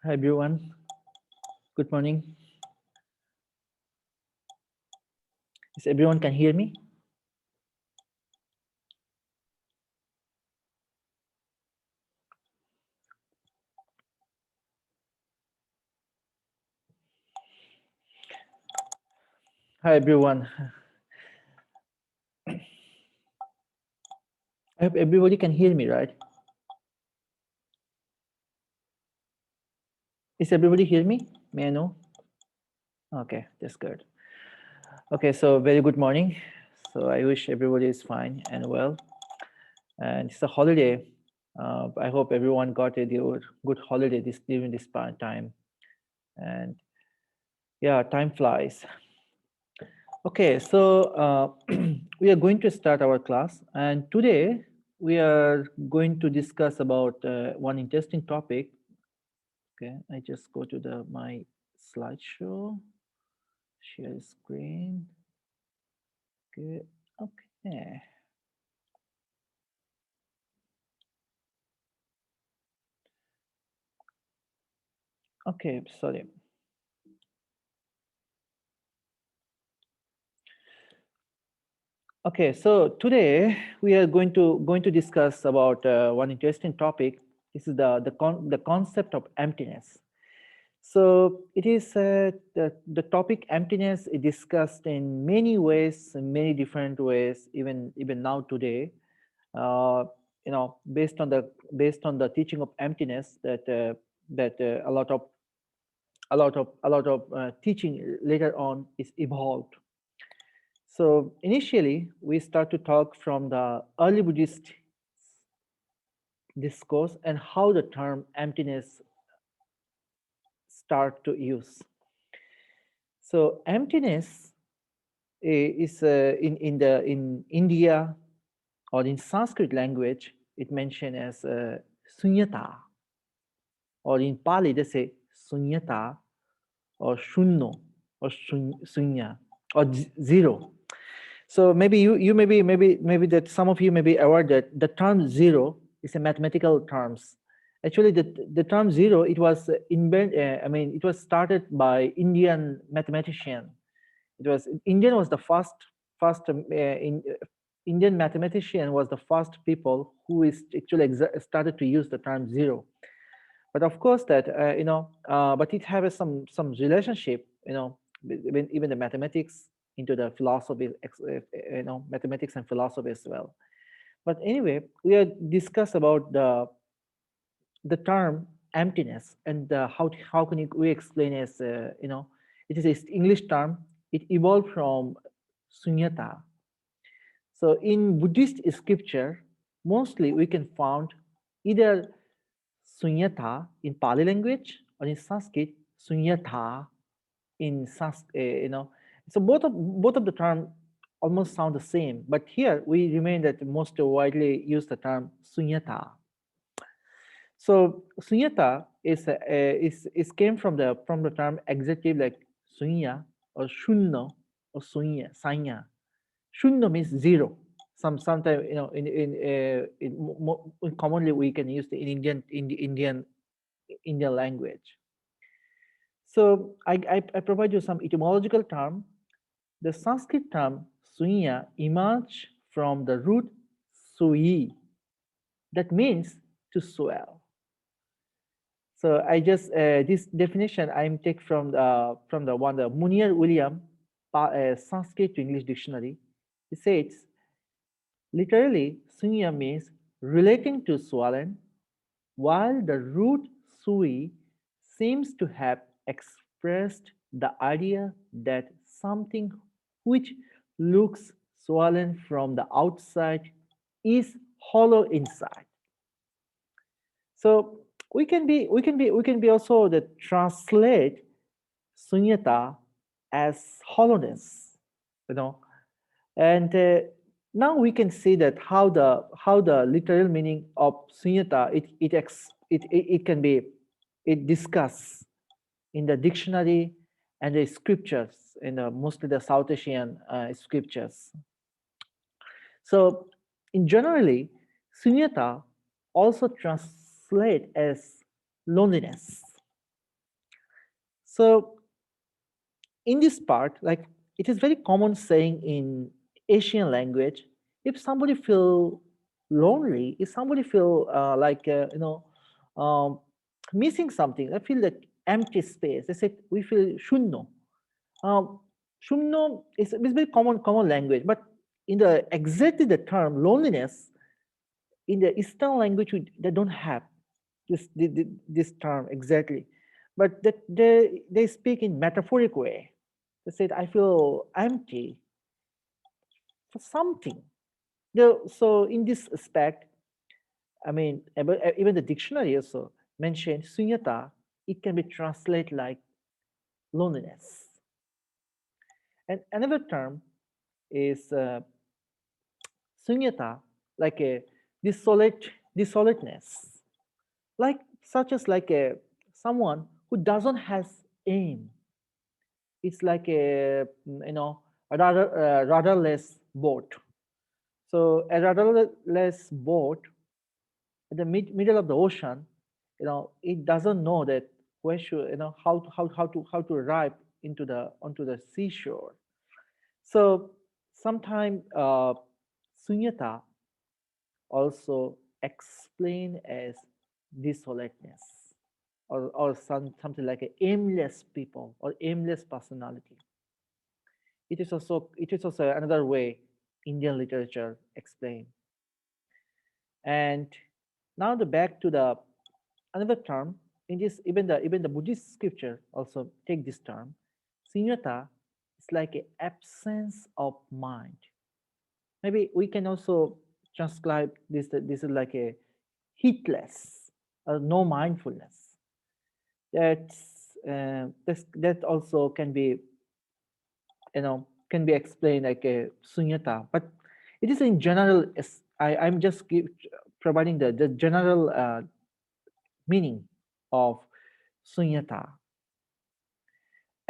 Hi everyone, good morning. Is everyone can hear me? Hi everyone. I hope everybody can hear me, right? Is everybody hear me? May I know? Okay, that's good. Okay, so very good morning. So I wish everybody is fine and well. And it's a holiday. I hope everyone got a good holiday during this time. And yeah, time flies. Okay, so we are going to start our class, and today we are going to discuss about one interesting topic. Okay, I just go to my slideshow, share screen. Okay, okay, okay. Sorry. Okay, so today we are going to discuss about one interesting topic. This is the concept of emptiness. So it is the topic emptiness is discussed in many ways, in many different ways, even now today. Uh, based on the teaching of emptiness, that a lot of teaching later on is evolved. So initially, we start to talk from the early Buddhist discourse and how the term emptiness start to use. So emptiness is in India or in Sanskrit language, it mentioned as sunyata, or in Pali they say sunyata or shunno or sunya or zero. So maybe you maybe that some of you may be aware that the term zero is a mathematical terms. Actually, the term zero, it was it was started by Indian mathematician. Indian was the first Indian mathematician was the first people who is actually started to use the term zero. But of course that but it has some relationship, even the mathematics into the philosophy, mathematics and philosophy as well. But anyway, we are discuss about the term emptiness, and how can we explain as it is an English term. It evolved from sunyata. So in Buddhist scripture, mostly we can find either sunyata in Pali language or in Sanskrit sunyata in Sanskrit. So both of the term almost sound the same, but here we remain that most widely use the term sunyata. So sunyata is came from the term adjective like sunya or shunno or sanya. Shunno means zero. Sometimes commonly we can use the in the Indian language. So I provide you some etymological term. The Sanskrit term sunya emerged from the root sui, that means to swell. So I just this definition I'm take from the Munir William Sanskrit to English dictionary. It says literally sunya means relating to swollen, while the root sui seems to have expressed the idea that something which looks swollen from the outside is hollow inside. So we can be also the translate sunyata as hollowness, you know, and now we can see that how the literal meaning of sunyata it can be it discussed in the dictionary and the scriptures, in mostly the South Asian scriptures. So in generally, sunyata also translate as loneliness. So in this part, like it is very common saying in Asian language, if somebody feel lonely, if somebody feel um, missing something, I feel that empty space. They say we feel shunno. Um, Shunno is very common language, but in the exactly the term loneliness in the Eastern language they don't have this term exactly, but that they speak in metaphoric way. They said I feel empty for something. So in this aspect, I mean even the dictionary also mentioned sunyata. It can be translated like loneliness. And another term is sunyata, like a desolateness, like such as like a someone who doesn't has aim. It's like a a rudderless boat. So a rudderless boat in the middle of the ocean, it doesn't know that where should how to arrive into the onto the seashore. So sometimes sunyata also explained as desolateness, or something like a aimless people or aimless personality. It is also another way Indian literature explained. And now the back to the another term in this, even the Buddhist scripture also take this term. Sunyata is like a absence of mind. Maybe we can also transcribe this. This is like a heatless, no mindfulness. That also can be explained like a sunyata, but it is in general. I'm just providing the general meaning of sunyata.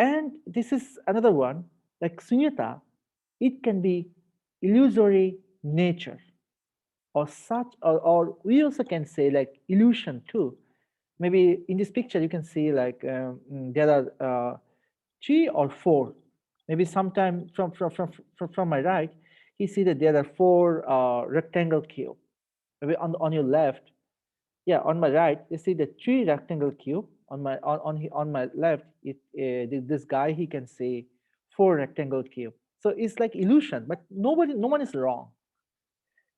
And this is another one, like sunyata. It can be illusory nature, or such, or we also can say like illusion too. Maybe in this picture you can see like there are three or four. Maybe sometime from my right, you see that there are four rectangle cube. Maybe on your left, yeah, on my right, you see the three rectangle cube. On my left, this guy he can see four rectangle cube. So it's like illusion, but no one is wrong.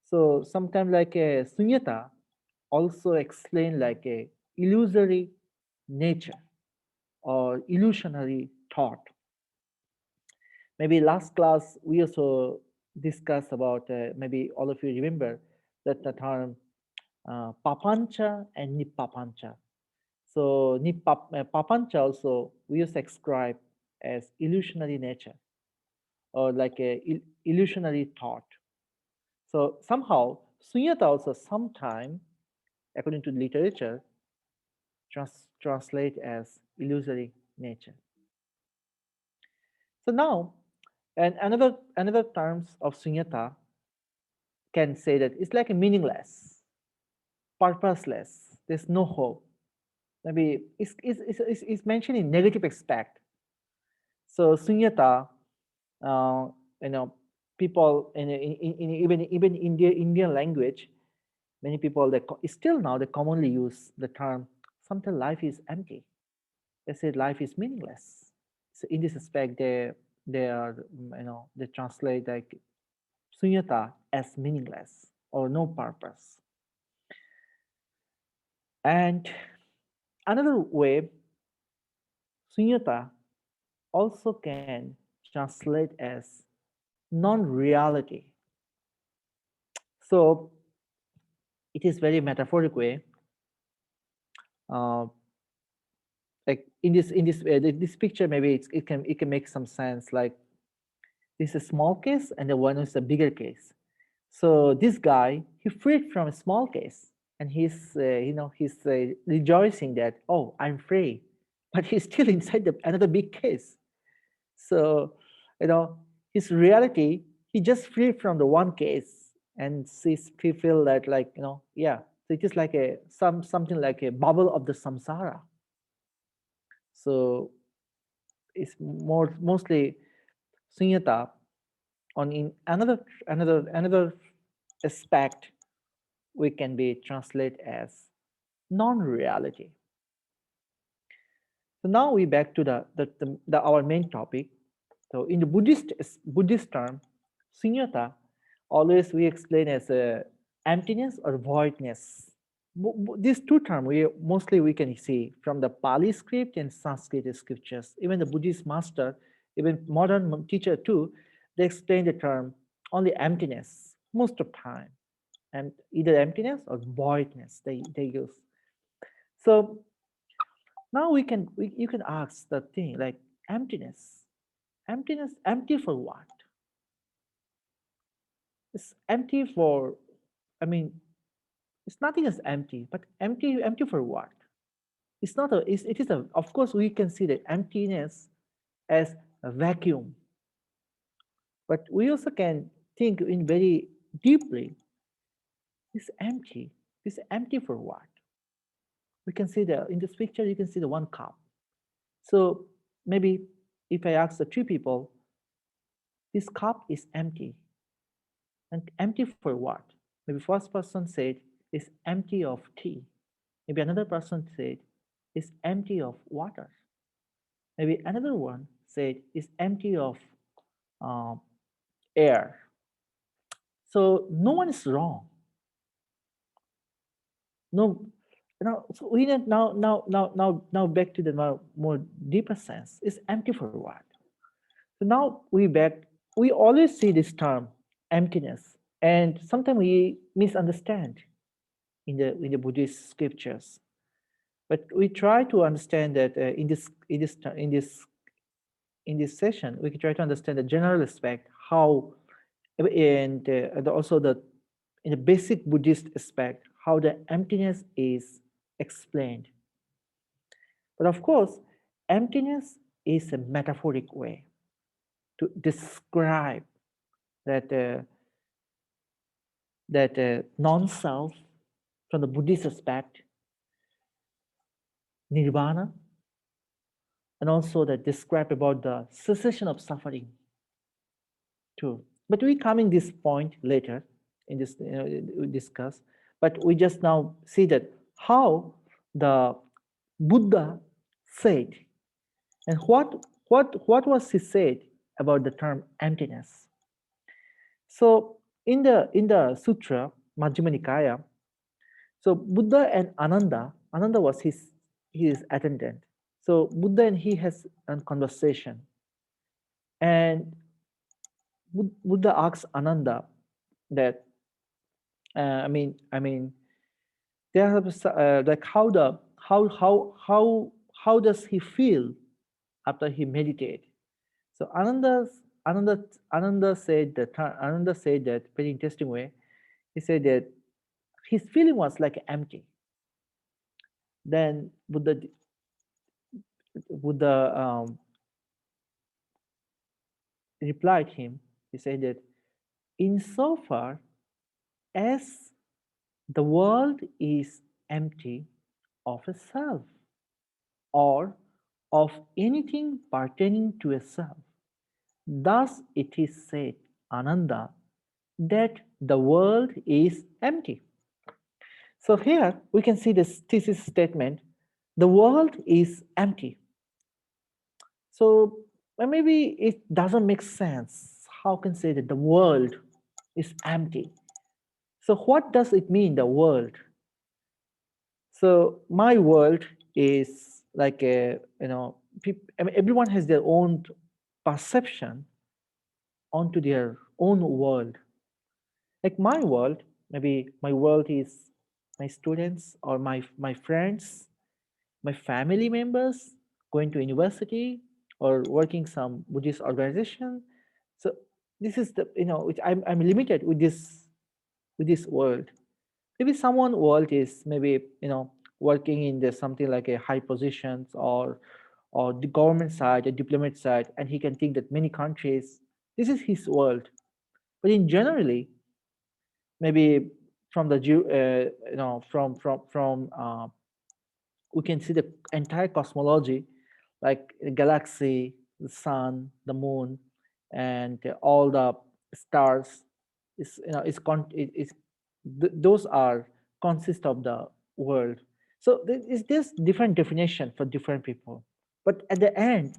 So sometimes like a sunyata also explain like a illusory nature or illusionary thought. Maybe last class we also discussed about, maybe all of you remember that the term papancha and nippapancha. So papancha also we used to describe as illusionary nature or like a illusionary thought. So somehow sunyata also sometime, according to literature, translate as illusory nature. So now, and another terms of sunyata can say that it's like a meaningless, purposeless. There's no hope. Maybe it's mentioned in negative aspect. So sunyata, uh, you know, people in even Indian language, many people still now they commonly use the term. Sometimes life is empty. They say life is meaningless. So in this aspect, they are they translate like sunyata as meaningless or no purpose. And another way, sunyata also can translate as non-reality. So it is very metaphoric way. Uh, like in this picture, maybe it can make some sense. Like this is a small case, and the one is a bigger case. So this guy, he freed from a small case, and he's rejoicing that, oh, I'm free, but he's still inside another big case. So you know his reality, he just freed from the one case, and he feel that like yeah. So it is like something like a bubble of the samsara. So is mostly sunyata. On in another aspect, we can be translated as non-reality. So now we back to the our main topic. So in the Buddhist term, sunyata, always we explain as emptiness or voidness. These two terms we can see from the Pali script and Sanskrit scriptures. Even the Buddhist master, even modern teacher too, they explain the term only emptiness most of time, and either emptiness or voidness they use. So now you can ask the thing like emptiness. Emptiness, empty for what? It's empty for, I mean, it's nothing is empty, but empty for what? It's not a, it is a, of course, we can see the emptiness as a vacuum, but we also can think in very deeply, it's empty. It's empty for what? We can see in this picture, you can see the one cup. So maybe if I ask the three people, this cup is empty. And empty for what? Maybe first person said, it's empty of tea. Maybe another person said, it's empty of water. Maybe another one said, it's empty of uh, air. So no one is wrong. No, now so we need now back to the more deeper sense. It's empty for what? So now we always see this term emptiness, and sometimes we misunderstand in the Buddhist scriptures. But we try to understand that in this session, we can try to understand the general aspect, how, and also in the basic Buddhist aspect, how the emptiness is explained. But of course, emptiness is a metaphoric way to describe that non-self from the Buddhist aspect, nirvana, and also that describe about the cessation of suffering too. But we come in this point later in this we discuss. But we just now see that how the Buddha said, and what was he said about the term emptiness. So in the sutra Majjhima Nikaya, so Buddha and Ananda was his attendant. So Buddha and he has a conversation, and Buddha asks Ananda that there are like how does he feel after he meditate? So Ananda said that very interesting way. He said that his feeling was like empty. Then Buddha replied him. He said that insofar as the world is empty of a self or of anything pertaining to a self, thus it is said, Ananda, that the world is empty. So here we can see this thesis statement, the world is empty. So maybe it doesn't make sense. How can say that the world is empty? So what does it mean, the world? So my world is like everyone has their own perception onto their own world. Like my world, maybe my world is my students or my friends, my family members going to university or working some Buddhist organization. So this is the which I'm limited with this world. Maybe someone world is maybe working in the something like a high positions or the government side, the diplomat side, and he can think that many countries, this is his world. But in generally, maybe from the we can see the entire cosmology, like a galaxy, the sun, the moon, and all the stars is those are consist of the world. So there is this different definition for different people, but at the end,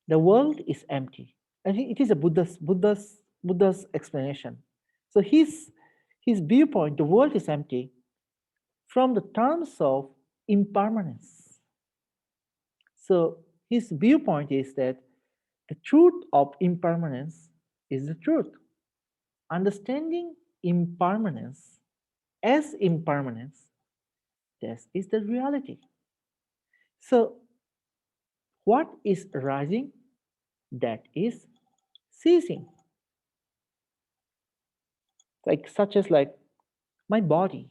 the world is empty. I think it is a Buddha's explanation. So his viewpoint, the world is empty from the terms of impermanence. So his viewpoint is that the truth of impermanence is the truth. Understanding impermanence as impermanence, this is the reality. So what is arising? That is ceasing. Like such as like my body.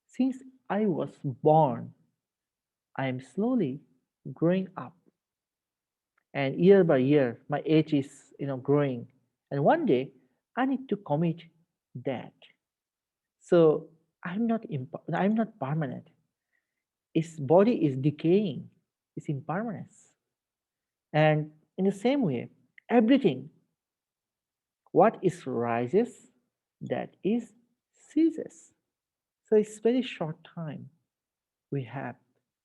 Since I was born, I am slowly growing up. And year by year, my age is growing. And one day I need to commit that. So I'm not permanent. Its body is decaying, it's impermanence. And in the same way, everything, what is rises, that is ceases. So it's very short time we have.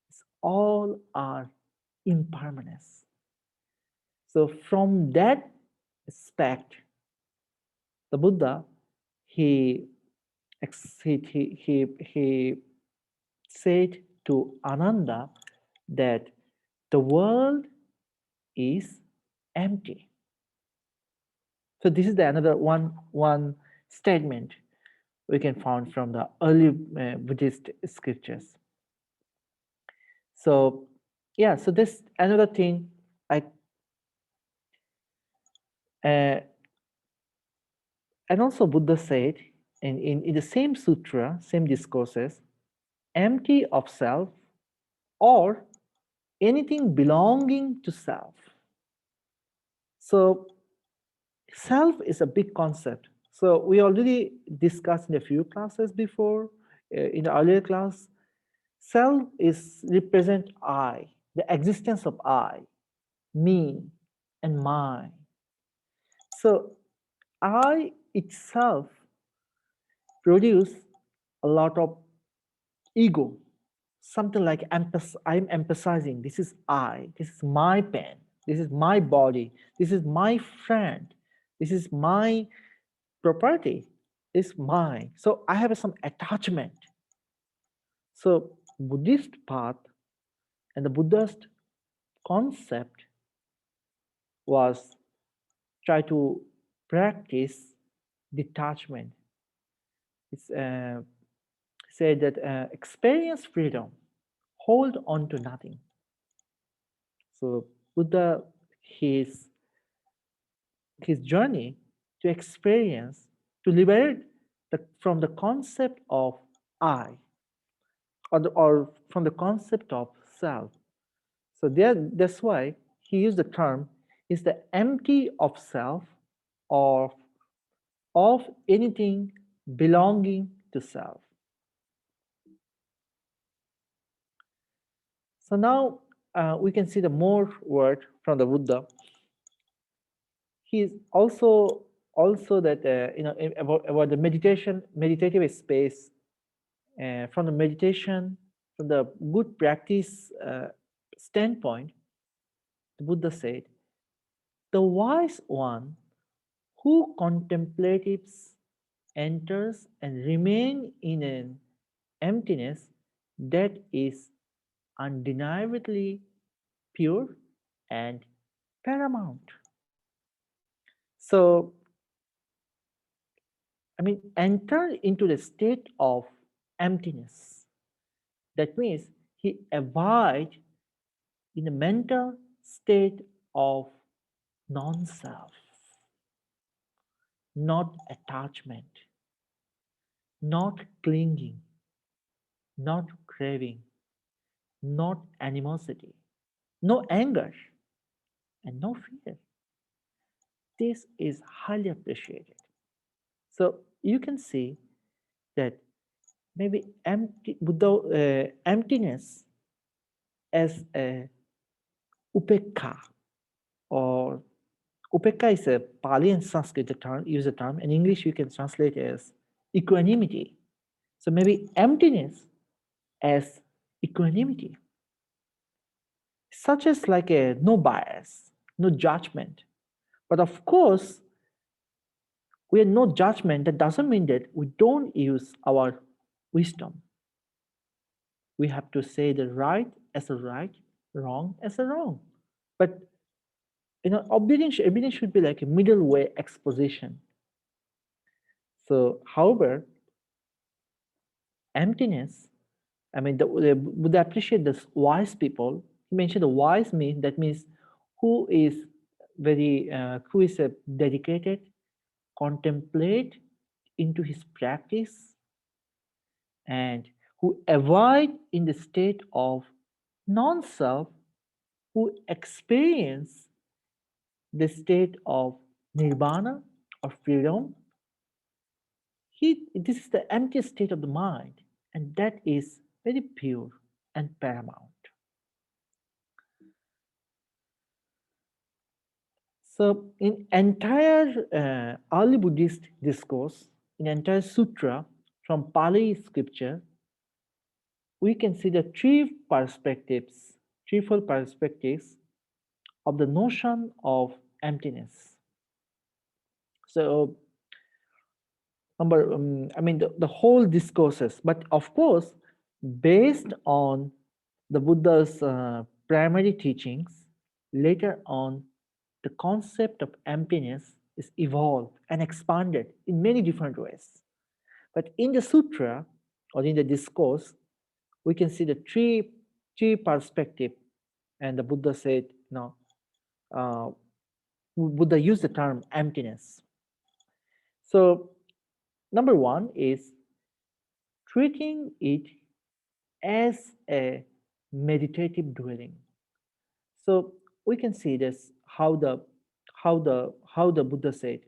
It's all our impermanence. So from that aspect, the Buddha he he said to Ananda that the world is empty. So this is the another one statement we can find from the early Buddhist scriptures. So yeah, so this another thing I uh, and also Buddha said in the same sutra, same discourses, empty of self or anything belonging to self. So self is a big concept. So we already discussed in a few classes before, in the earlier class, self is represent I, the existence of I, me, and mine. So I itself produce a lot of ego, something like I'm emphasizing this is I, this is my pen, this is my body, this is my friend, this is my property, is mine. So I have some attachment. So Buddhist path and the Buddhist concept was try to practice detachment. It's said that experience freedom, hold on to nothing. So Buddha, his his journey to experience, to liberate from the concept of I, or from the concept of self. So that's why he used the term is the empty of self or of anything belonging to self. So now we can see the more word from the Buddha. He is also that about the meditative space, from the meditation, from the good practice standpoint. The Buddha said, the wise one who contemplatives enters and remain in an emptiness that is undeniably pure and paramount. So, I mean, enter into the state of emptiness. That means he abides in a mental state of non-self, not attachment, not clinging, not craving, not animosity, no anger, and no fear. This is highly appreciated. So you can see that maybe emptiness as a upekha, or upekka is a Pali and Sanskrit term, use a term. In English, you can translate as equanimity. So maybe emptiness as equanimity, such as like a no bias, no judgment. But of course, we have no judgment. That doesn't mean that we don't use our wisdom. We have to say the right as a right, wrong as a wrong. But obedience should be like a middle way exposition. So, however, emptiness, I mean, would appreciate the wise people. He mentioned the wise mean that means who is who is a dedicated, contemplate into his practice, and who avoid in the state of non-self, who experience the state of nirvana or freedom. This is the empty state of the mind, and that is very pure and paramount. So, in entire early Buddhist discourse, in entire sutra from Pali scripture, we can see the threefold perspectives of the notion of emptiness. So, the whole discourses, but of course, based on the Buddha's primary teachings, later on, the concept of emptiness is evolved and expanded in many different ways. But in the sutra or in the discourse, we can see the three perspective, and the Buddha said, uh, Buddha used the term emptiness. So, number one is treating it as a meditative dwelling. So we can see this how the Buddha said.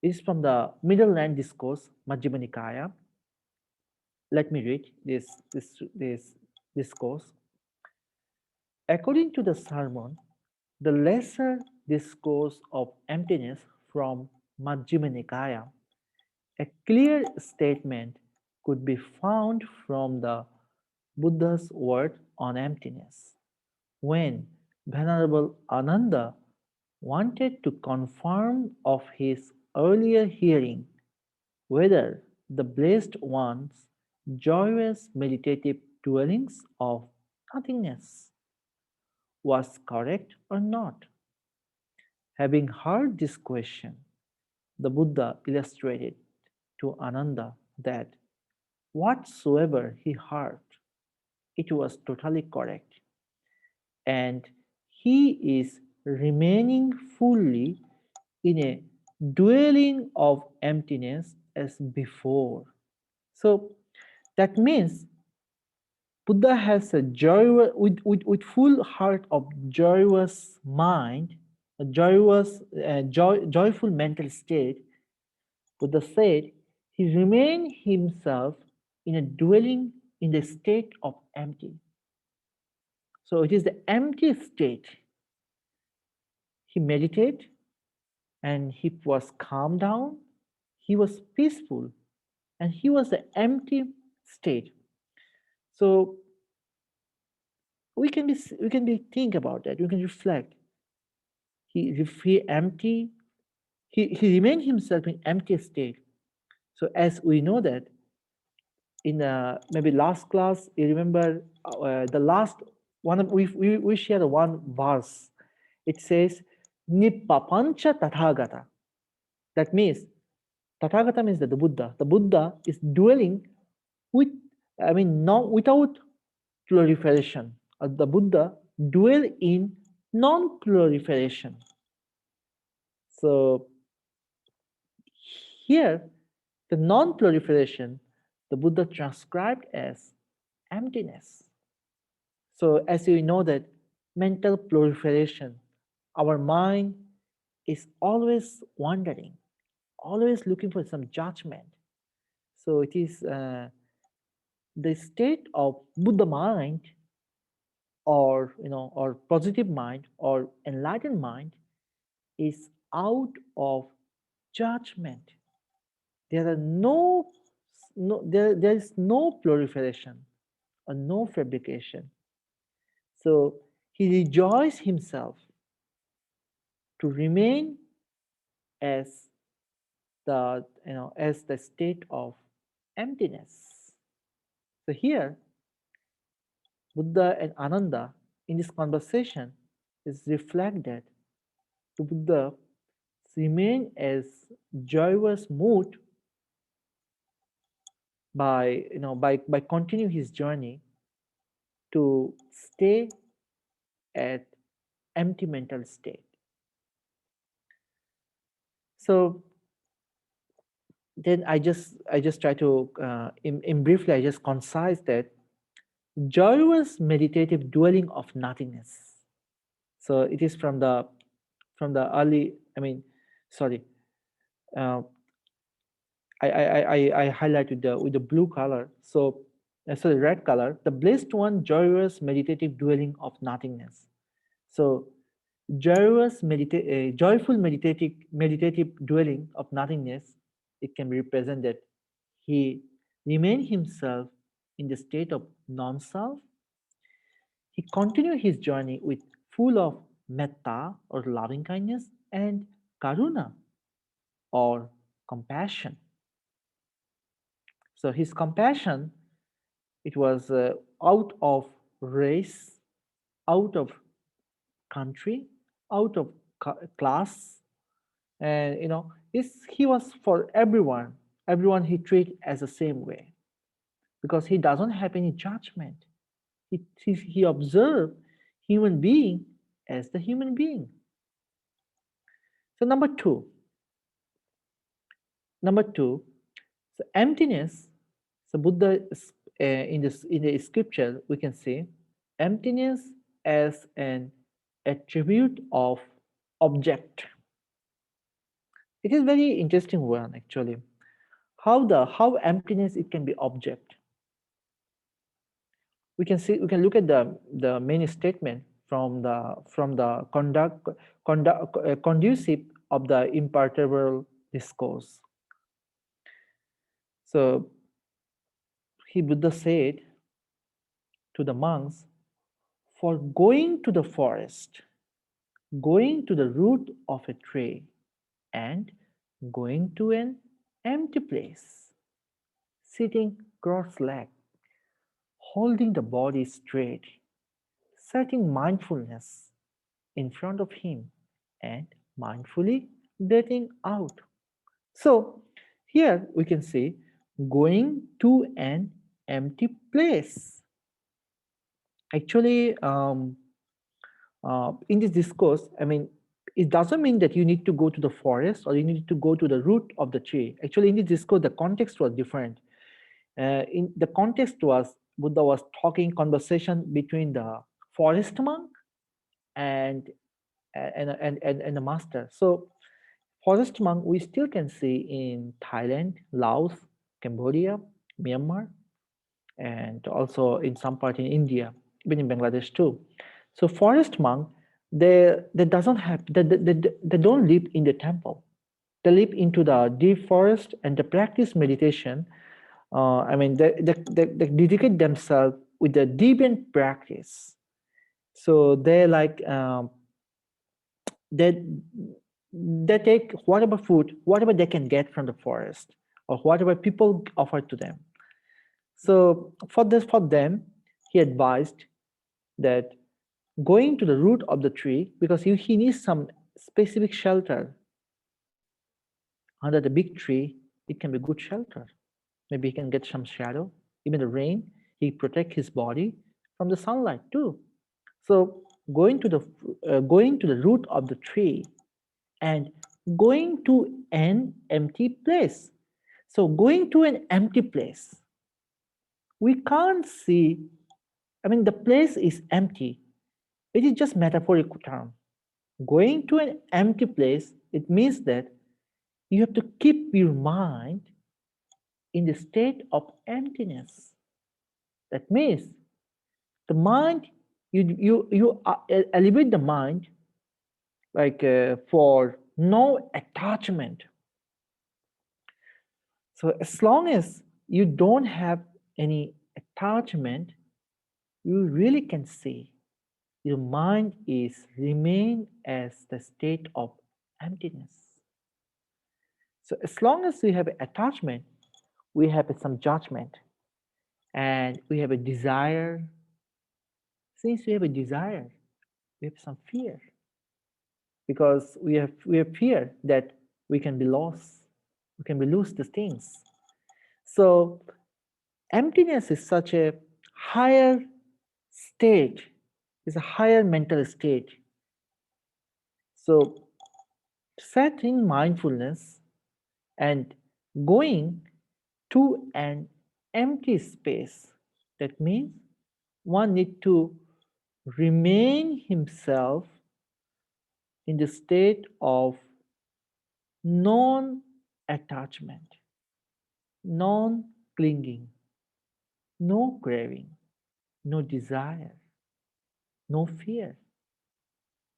It is from the Middle Land Discourse, Majjhima Nikaya. Let me read this discourse. According to the sermon, the lesser discourse of emptiness from Majjhima Nikaya, a clear statement could be found from the Buddha's word on emptiness. When Venerable Ananda wanted to confirm of his earlier hearing whether the blessed one's joyous meditative dwellings of nothingness was correct or not. Having heard this question, the Buddha illustrated to Ananda that whatsoever he heard, it was totally correct, and he is remaining fully in a dwelling of emptiness as before. So that means Buddha has a with full heart of joyous mind, a joyful mental state. Buddha said he remained himself in a dwelling in the state of empty. So it is the empty state. He meditated and he was calmed down, he was peaceful, and he was the empty state. So we can be think about that. We can reflect. He empty. He remained himself in empty state. So as we know that in maybe last class, you remember the last one. We shared one verse. It says Nippapancha Tathagata. That means Tathagata means that the Buddha. The Buddha is dwelling with, not without proliferation. The Buddha dwell in non-proliferation. So here, the non-proliferation, the Buddha transcribed as emptiness. So as you know that mental proliferation, our mind is always wandering, always looking for some judgment. So it is the state of Buddha mind or or positive mind or enlightened mind is out of judgment. There are there is no proliferation or no fabrication. So he rejoiced himself to remain as as the state of emptiness. So here Buddha and Ananda in this conversation is reflected to Buddha remain as joyous mood by by continuing his journey to stay at empty mental state. So then I just try to in briefly I just concise that joyous meditative dwelling of nothingness. So it is from the early, sorry, uh, I highlight with the blue color. So sorry, red color. The blessed one, joyous meditative dwelling of nothingness. So joyful meditative dwelling of nothingness. It can be represented. He remained himself in the state of non-self. He continued his journey with full of metta or loving kindness and karuna or compassion. So his compassion, it was out of race, out of country, out of class, and he was for everyone. Everyone he treated as the same way because he doesn't have any judgment. He observed human being as the human being. So number two, so emptiness. So Buddha in the scripture we can see emptiness as an attribute of object. It is very interesting one actually. How emptiness it can be object. We can look at the main statement from the conducive of the imperturbable discourse. So Buddha said to the monks, for going to the forest, going to the root of a tree, and going to an empty place, sitting cross-legged, holding the body straight, setting mindfulness in front of him, and mindfully breathing out. So here we can see going to an empty place. Actually, in this discourse, it doesn't mean that you need to go to the forest or you need to go to the root of the tree. Actually, in this discourse, the context was different. In the context was Buddha was talking conversation between the forest monk and the master. So forest monk we still can see in Thailand, Laos, Cambodia, Myanmar, and also in some part in India, even in Bangladesh too. So forest monk, they doesn't have they don't live in the temple. They live into the deep forest and they practice meditation. They dedicate themselves with the deviant practice. So they like they take whatever food, whatever they can get from the forest, or whatever people offer to them. So for them, he advised that going to the root of the tree, because he needs some specific shelter under the big tree, it can be good shelter. Maybe he can get some shadow, even the rain. He protect his body from the sunlight too. So going to the root of the tree and going to an empty place. So going to an empty place, we can't see. The place is empty. It is just metaphorical term. Going to an empty place, it means that you have to keep your mind in the state of emptiness. That means the mind You elevate the mind like for no attachment. So as long as you don't have any attachment, you really can see your mind is remain as the state of emptiness. So as long as we have attachment, we have some judgment and we have a desire. Since we have a desire, we have some fear because we have fear that we can be lost, we can be lose the things. So emptiness is such a higher state, is a higher mental state. So setting mindfulness and going to an empty space, that means one need to remain himself in the state of non-attachment, non-clinging, no craving, no desire, no fear,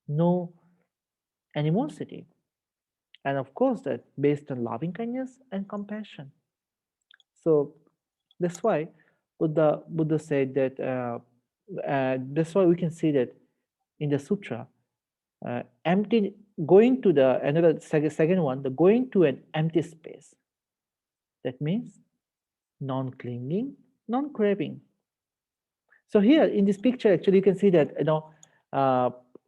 no animosity, and of course that based on loving kindness and compassion. So that's why Buddha said that. That's why we can see that in the sutra, empty going to the another second one, the going to an empty space. That means non-clinging, non-craving. So here in this picture, actually, you can see that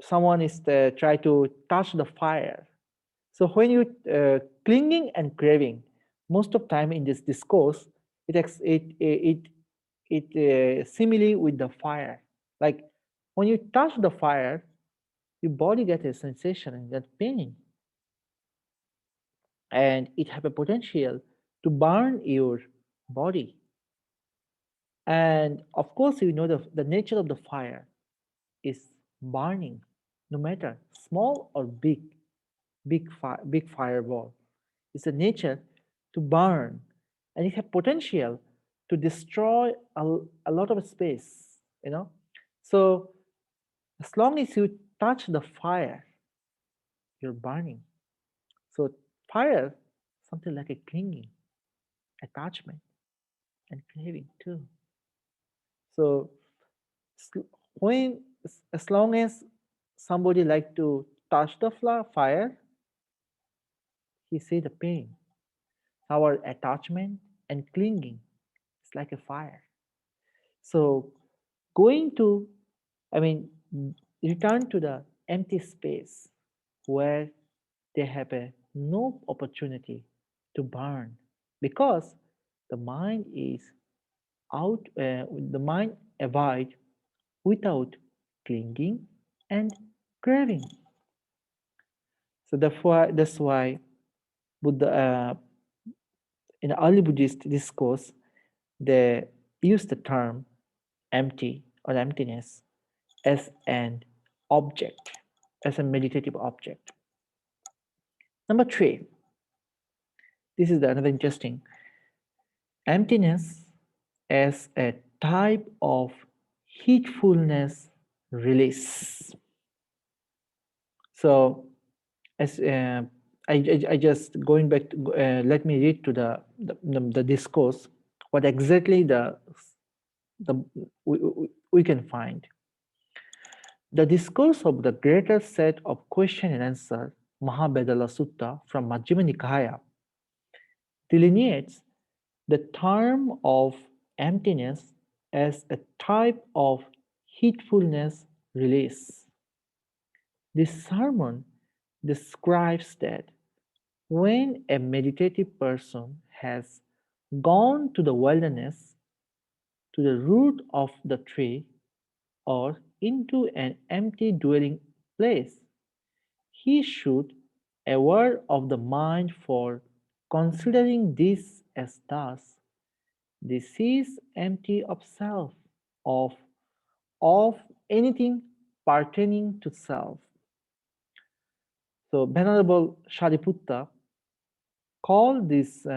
someone is try to touch the fire. So when you clinging and craving, most of time in this discourse, it simile with the fire. Like when you touch the fire, your body gets a sensation and get pain, and it have a potential to burn your body. And of course, you know the nature of the fire is burning, no matter small or big fireball. It's a nature to burn, and it has potential to destroy a lot of space. So as long as you touch the fire, you're burning. So fire, something like a clinging, attachment, and craving too. So when as long as somebody like to touch the fire, he see the pain. Our attachment and clinging is like a fire. So going to, I mean, return to the empty space where they have no opportunity to burn, because the mind is out, the mind avoid without clinging and craving. So that's why Buddha, in early Buddhist discourse, they use the term empty or emptiness as an object, as a meditative object. Number 3, this is another interesting, emptiness as a type of heedfulness release. So as I just going back to, let me read to the discourse what exactly the we can find. The discourse of the greater set of question and answer, Mahabedala Sutta from Majjhima Nikaya, delineates the term of emptiness as a type of heedfulness release. This sermon describes that when a meditative person has gone to the wilderness, to the root of the tree, or into an empty dwelling place, he should aware of the mind for considering this as thus. This is empty of self, of of anything pertaining to self. So Venerable Sariputta called this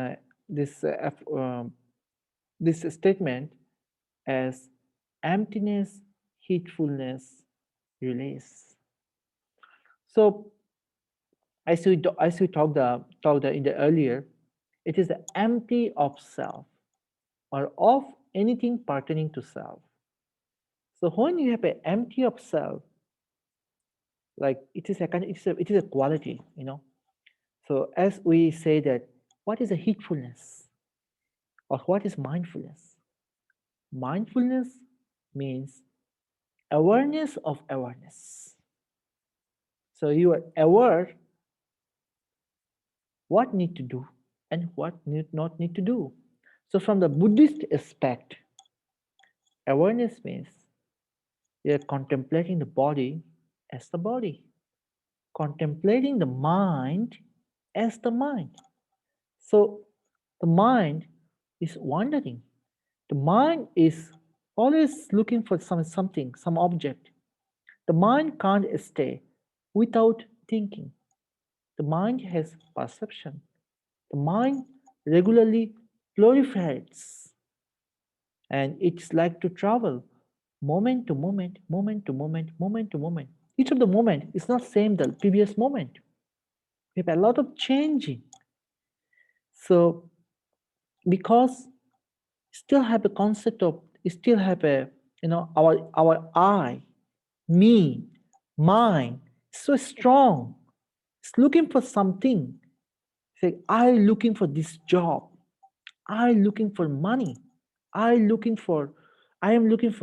this statement as emptiness heedfulness, release. So as we talked in the earlier, it is the empty of self or of anything pertaining to self. So when you have an empty of self, like it is a kind of, it is a quality, So as we say that, what is a heedfulness or what is mindfulness? Mindfulness means awareness of awareness. So you are aware what need to do and what need not need to do. So from the Buddhist aspect, awareness means you are contemplating the body as the body, contemplating the mind as the mind. So the mind is wandering. The mind is always looking for something, some object. The mind can't stay without thinking. The mind has perception. The mind regularly proliferates, and it's like to travel moment to moment, moment to moment, moment to moment. Each of the moment is not same the previous moment. We have a lot of changing. So because still have a concept of, still have a, our I, me, mine, so strong. It's looking for something. Say, I looking for this job. I looking for money. I am looking for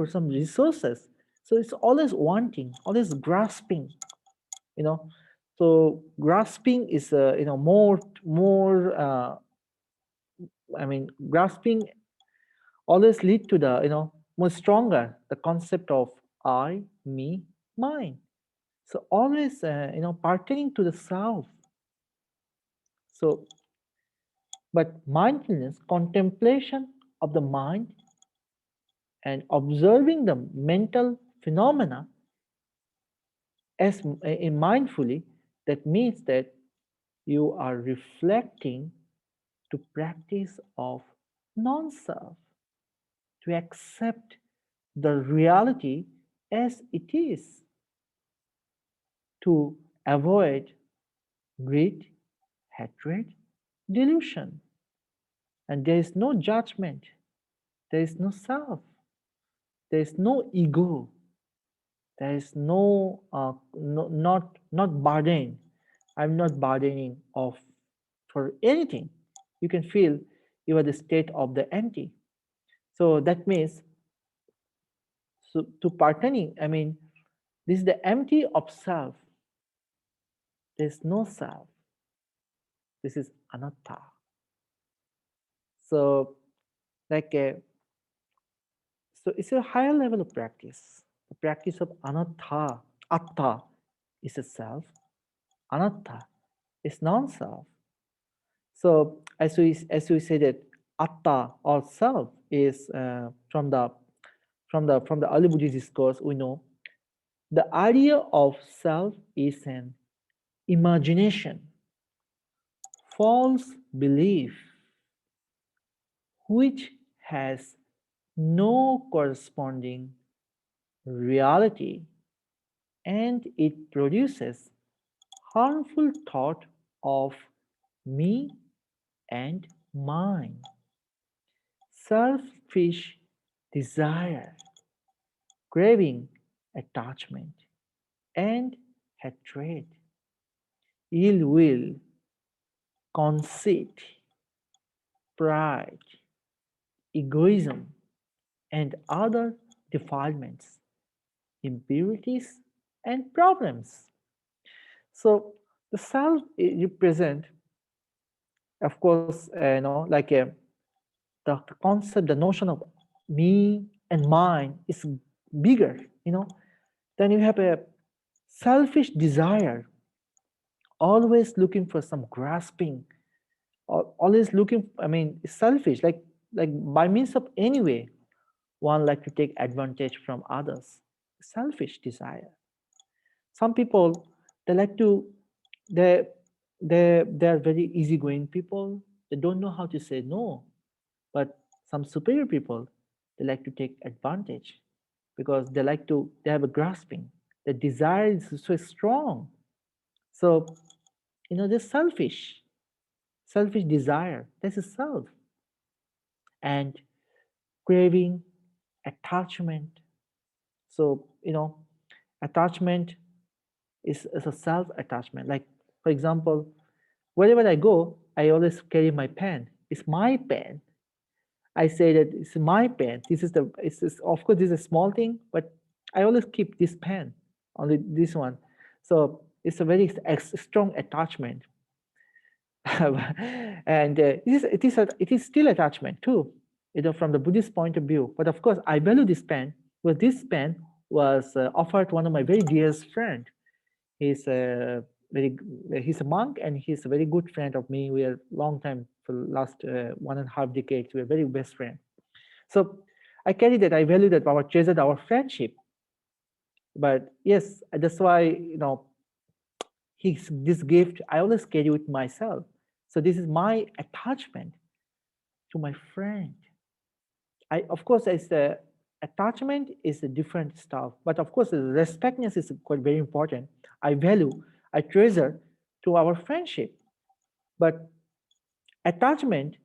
some resources. So it's always wanting, always grasping, you know. So grasping is, more. Grasping always lead to the, more stronger the concept of I, me, mine. So always, pertaining to the self. So, but mindfulness, contemplation of the mind and observing the mental phenomena as in mindfully, that means that you are reflecting to practice of non-self, to accept the reality as it is, to avoid greed, hatred, delusion. And there is no judgment, there is no self, there is no ego, there is not burden. I'm not burdening of for anything. You can feel you are the state of the empty. So that means, so to partaning, this is the empty of self. There's no self. This is anatta. So like a, so it's a higher level of practice. The practice of anatta. Atta is a self. Anatta is non-self. So as we say that atta or self is, from the early Buddhist discourse, we know the idea of self is an imagination, false belief, which has no corresponding reality, and it produces harmful thought of me and mine, selfish desire, craving, attachment, and hatred, ill will, conceit, pride, egoism, and other defilements, impurities, and problems. So the self represent, of course, like the concept, the notion of me and mine is bigger. Then you have a selfish desire, always looking for some grasping, always looking. It's selfish, like by means of any way, one like to take advantage from others. Selfish desire. Some people, they like to, they they're very easygoing people. They don't know how to say no. But some superior people, they like to take advantage. because they have a grasping. The desire is so strong. So, this selfish desire, that's a self. And craving, attachment. So, attachment is a self attachment. Like, for example, wherever I go, I always carry my pen. It's my pen. I say that it's my pen. Of course, this is a small thing, but I always keep this pen, only this one. So it's a very strong attachment. And it is still attachment too, from the Buddhist point of view. But of course, I value this pen, because this pen was offered to one of my very dearest friend. He's a he's a monk, and he's a very good friend of me. We are long time, for last 1.5 decades. We are very best friend. So I carry that. I value that. Our treasured our friendship. But yes, that's why this gift I always carry with myself. So this is my attachment to my friend. Of course, it's the attachment is a different stuff, but of course, the respectness is quite very important. I value, I treasure to our friendship, but attachment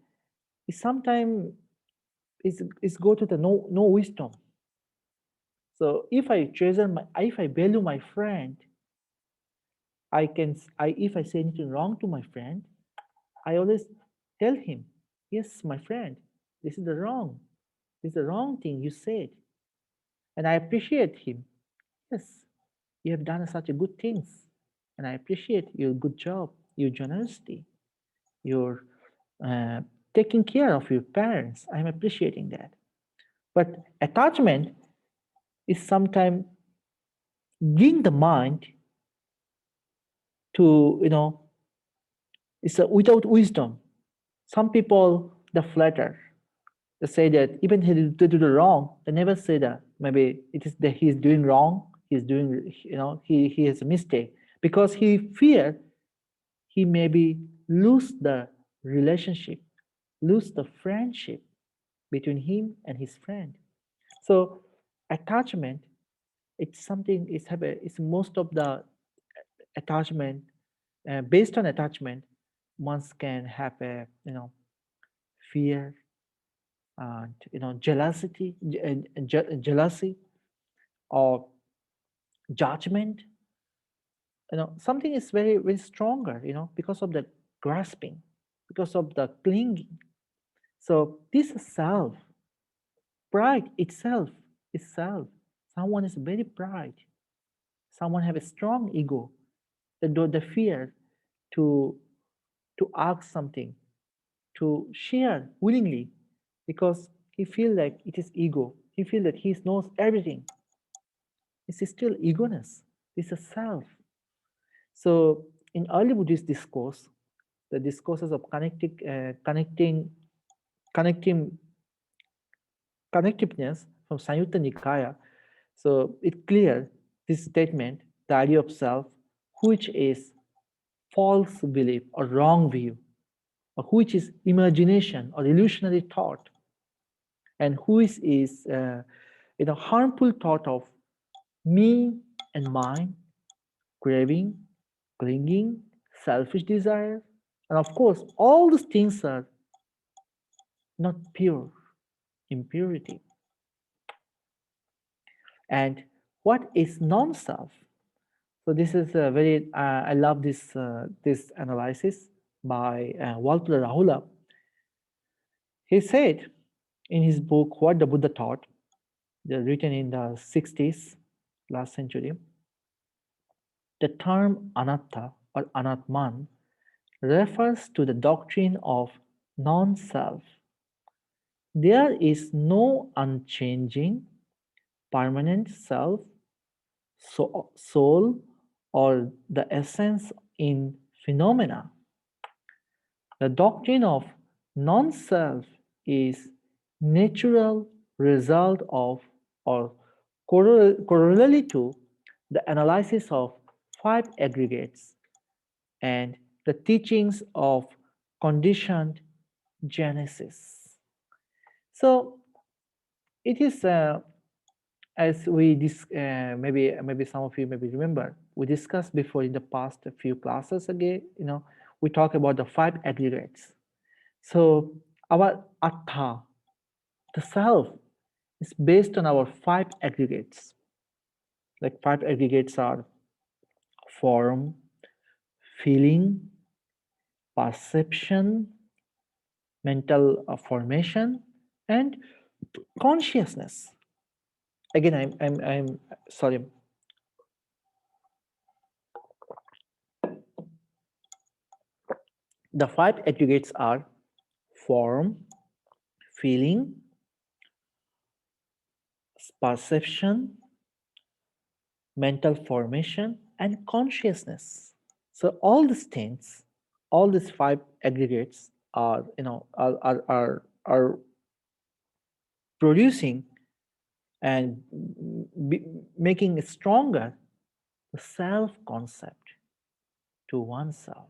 is sometimes is go to the no wisdom. So if if I value my friend, if I say anything wrong to my friend, I always tell him, yes, my friend, this is the wrong. This is the wrong thing you said. And I appreciate him. Yes, you have done such a good things. And I appreciate your good job, your generosity, your uh, taking care of your parents. I'm appreciating that. But attachment is sometimes bring the mind to, it's without wisdom. Some people, they flatter. They say that even they do the wrong, they never say that maybe it is that he's doing wrong, he's doing, he has a mistake, because he fear he maybe lose the relationship, lose the friendship between him and his friend. So attachment, it's something, it's most of the attachment, based on attachment, one can have a, fear, and jealousy, or judgment. Something is very very stronger, because of the grasping, because of the clinging. So this self, pride itself, someone is very pride, someone have a strong ego, the fear to ask something, to share willingly, because he feel like it is ego, he feel that he knows everything. This is still egoness. This is self. So in early Buddhist discourse, the discourses of connecting connectiveness from Samyutta Nikaya, so it clear this statement, the idea of self, which is false belief or wrong view, or which is imagination or illusionary thought, and which is harmful thought of me and mine, craving, clinging, selfish desire. And of course, all these things are not pure, impurity. And what is non-self? So this is a very, I love this analysis by Walter Rahula. He said in his book, What the Buddha Taught, written in the 60s, last century, the term anatta or anatman refers to the doctrine of non-self. There is no unchanging, permanent self, soul, or the essence in phenomena. The doctrine of non-self is natural result of, or corollary to, the analysis of 5 aggregates and the teachings of conditioned Genesis. So it is as we maybe some of you maybe remember, we discussed before in the past a few classes again, we talk about the 5 aggregates. So our atta, the self, is based on our 5 aggregates. Like 5 aggregates are form, feeling, perception, mental formation, and consciousness. Again, I'm sorry. The 5 aggregates are form, feeling, perception, mental formation, and consciousness. So all these things, all these 5 aggregates are, are producing and making stronger the self concept to oneself.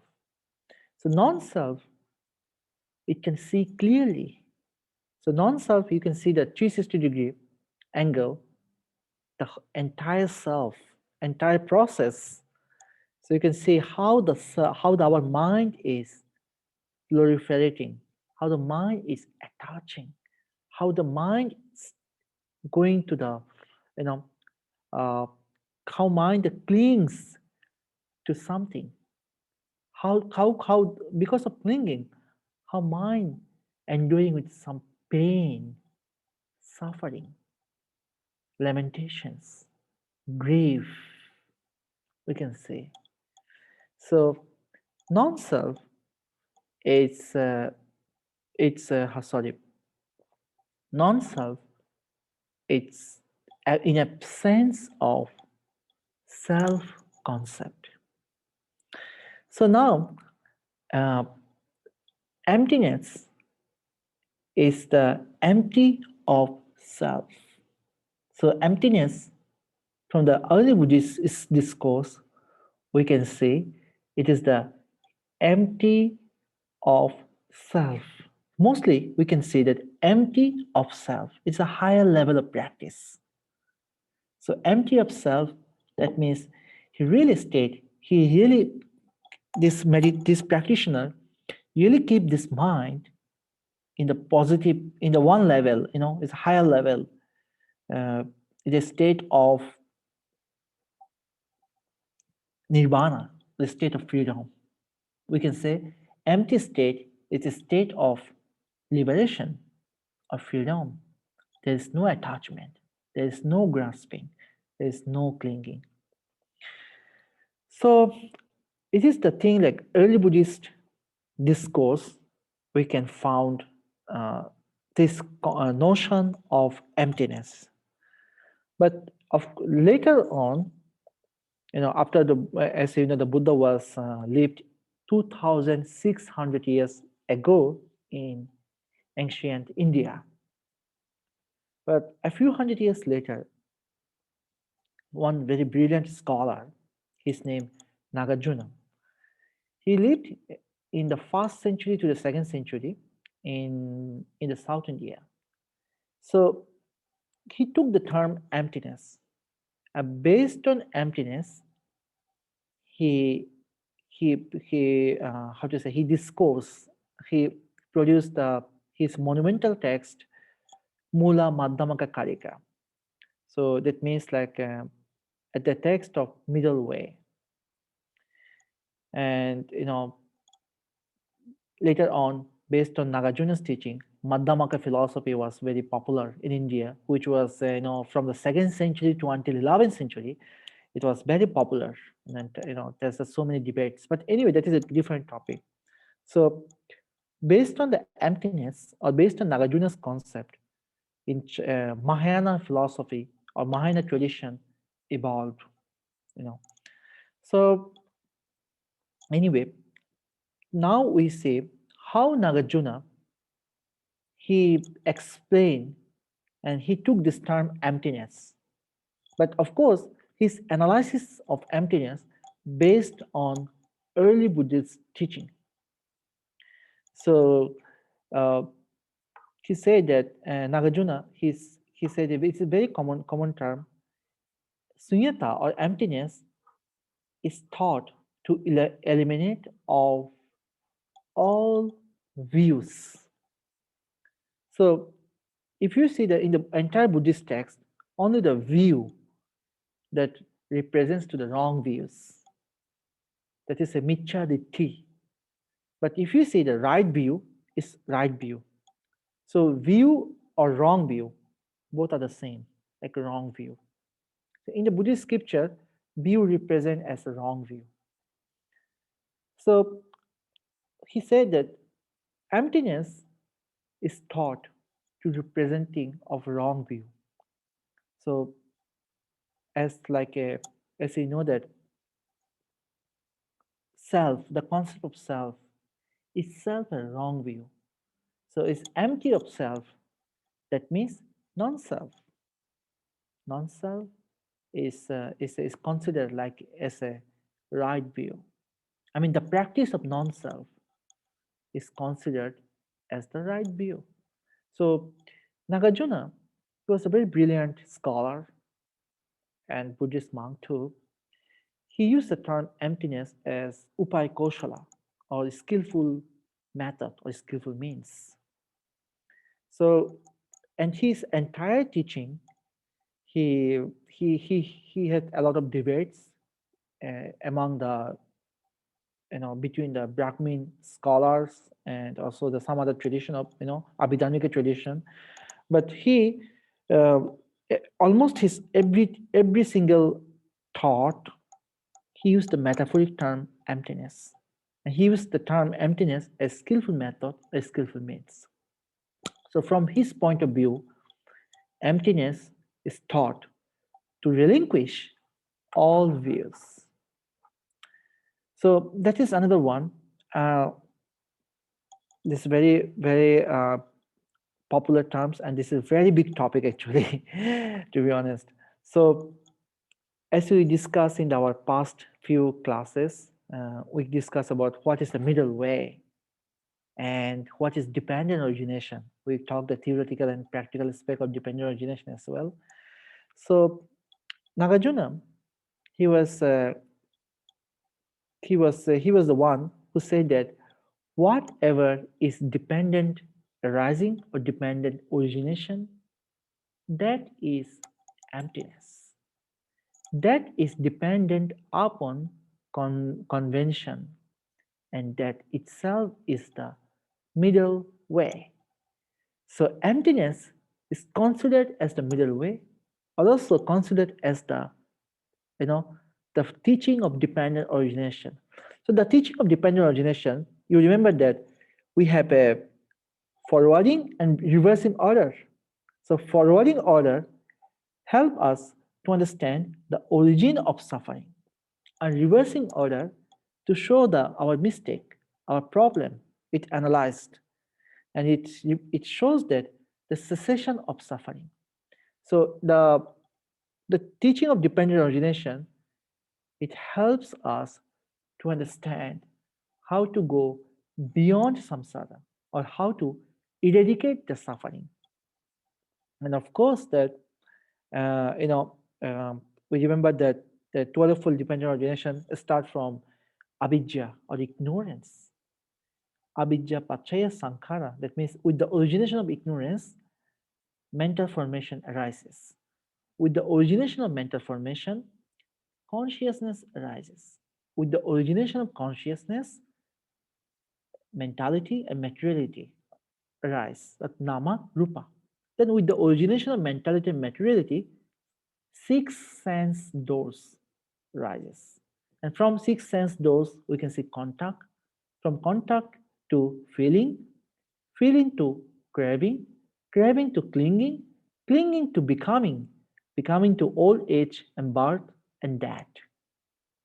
So non-self, it can see clearly. So non-self, you can see the 360-degree angle, the entire self, entire process. So you can see how our mind is proliferating, how the mind is attaching, how the mind is going to the, you know, uh, how mind clings to something, how because of clinging, how mind enduring with some pain, suffering, lamentations, grief, we can say. So non-self is sorry, non-self, it's in a sense of self-concept. So now, uh, emptiness is the empty of self. So emptiness, from the early Buddhist discourse, we can say it is the empty of self. Mostly, we can say that empty of self is a higher level of practice. So empty of self, that means this practitioner really keep this mind in the positive, in the one level, it's a higher level, in a state of nirvana, the state of freedom. We can say empty state is a state of liberation, of freedom. There is no attachment, there is no grasping, there is no clinging. So it is the thing, like early Buddhist discourse, we can found this notion of emptiness. But later on, after as you know, the Buddha was lived 2,600 years ago in ancient India. But a few hundred years later, one very brilliant scholar, his name Nagarjuna, he lived in the 1st century to the 2nd century in the South India. So he took the term emptiness. Based on emptiness, he discoursed, he produced his monumental text Mula Madhyamaka Karika. So that means like at the text of middle way. And later on, based on Nagarjuna's teaching, Madhyamaka philosophy was very popular in India, which was from the 2nd century to until 11th century. It was very popular, and there's so many debates. But anyway, that is a different topic. So based on the emptiness, or based on Nagarjuna's concept, in Mahayana philosophy or Mahayana tradition evolved. So anyway, now we see how Nagarjuna, he explained and he took this term emptiness. But of course, his analysis of emptiness based on early Buddhist teaching. So he said that Nagarjuna, he said it's a very common term. Sunyata or emptiness is thought to eliminate of all views. So if you see that in the entire Buddhist text, only the view that represents to the wrong views, that is a miccha ditti. But if you see the right view, is right view. So view or wrong view, both are the same, like a wrong view. So in the Buddhist scripture, view represent as a wrong view. So he said that emptiness is thought to representing of wrong view. So as like a, as you know that self, the concept of self, is self a wrong view. So it's empty of self. That means non-self. Non-self is considered like as a right view. I mean, the practice of non-self is considered as the right view. So Nagarjuna, he was a very brilliant scholar and Buddhist monk too. He used the term emptiness as upay koshala, or skillful method or skillful means. So, and his entire teaching, he had a lot of debates among the, between the Brahmin scholars and also the some other tradition of, Abhidharmic tradition. But he uh, almost his every single thought, he used the metaphoric term emptiness. And he used the term emptiness as skillful method, as skillful means. So from his point of view, emptiness is thought to relinquish all views. So that is another one. This very, very popular terms, and this is a very big topic actually, to be honest. So as we discussed in our past few classes, we discussed about what is the middle way and what is dependent origination. We talked the theoretical and practical aspect of dependent origination as well. So Nagarjuna, he was he was the one who said that whatever is dependent arising or dependent origination, that is emptiness. That is dependent upon convention, and that itself is the middle way. So emptiness is considered as the middle way, or also considered as the, the teaching of dependent origination. So the teaching of dependent origination, you remember that we have a forwarding and reversing order. So forwarding order help us to understand the origin of suffering, and reversing order to show our mistake, our problem. It analyzed, and it shows that the cessation of suffering. So the teaching of dependent origination, it helps us to understand how to go beyond samsara, or how to eradicate the suffering. And of course that we remember that the 12-fold dependent origination start from avidya or ignorance. Avidya pachaya sankhara, that means with the origination of ignorance, mental formation arises. With the origination of mental formation, consciousness arises. With the origination of consciousness, mentality and materiality arise, that nama, rupa. Then with the origination of mentality and materiality, six sense doors rises. And from six sense doors, we can see contact. From contact to feeling, feeling to craving, craving to clinging, clinging to becoming, becoming to old age and birth and death.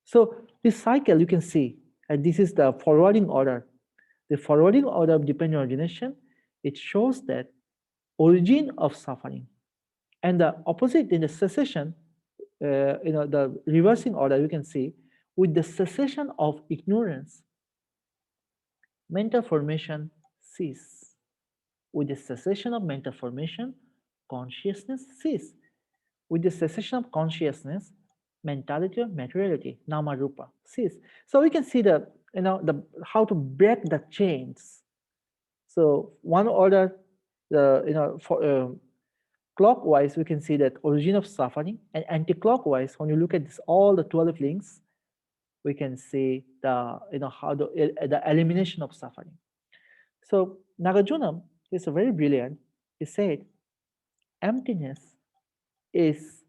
So this cycle you can see, and this is the forwarding order. The forwarding order of dependent origination, it shows that origin of suffering. And the opposite in the cessation, the reversing order, you can see with the cessation of ignorance, mental formation cease. With the cessation of mental formation, consciousness cease. With the cessation of consciousness, mentality or materiality, nama rupa, cease. So we can see the the how to break the chains. So one order, the for clockwise, we can see that origin of suffering, and anti-clockwise, when you look at this, all the 12 links, we can see the how the elimination of suffering. So Nagarjuna is very brilliant. He said, emptiness is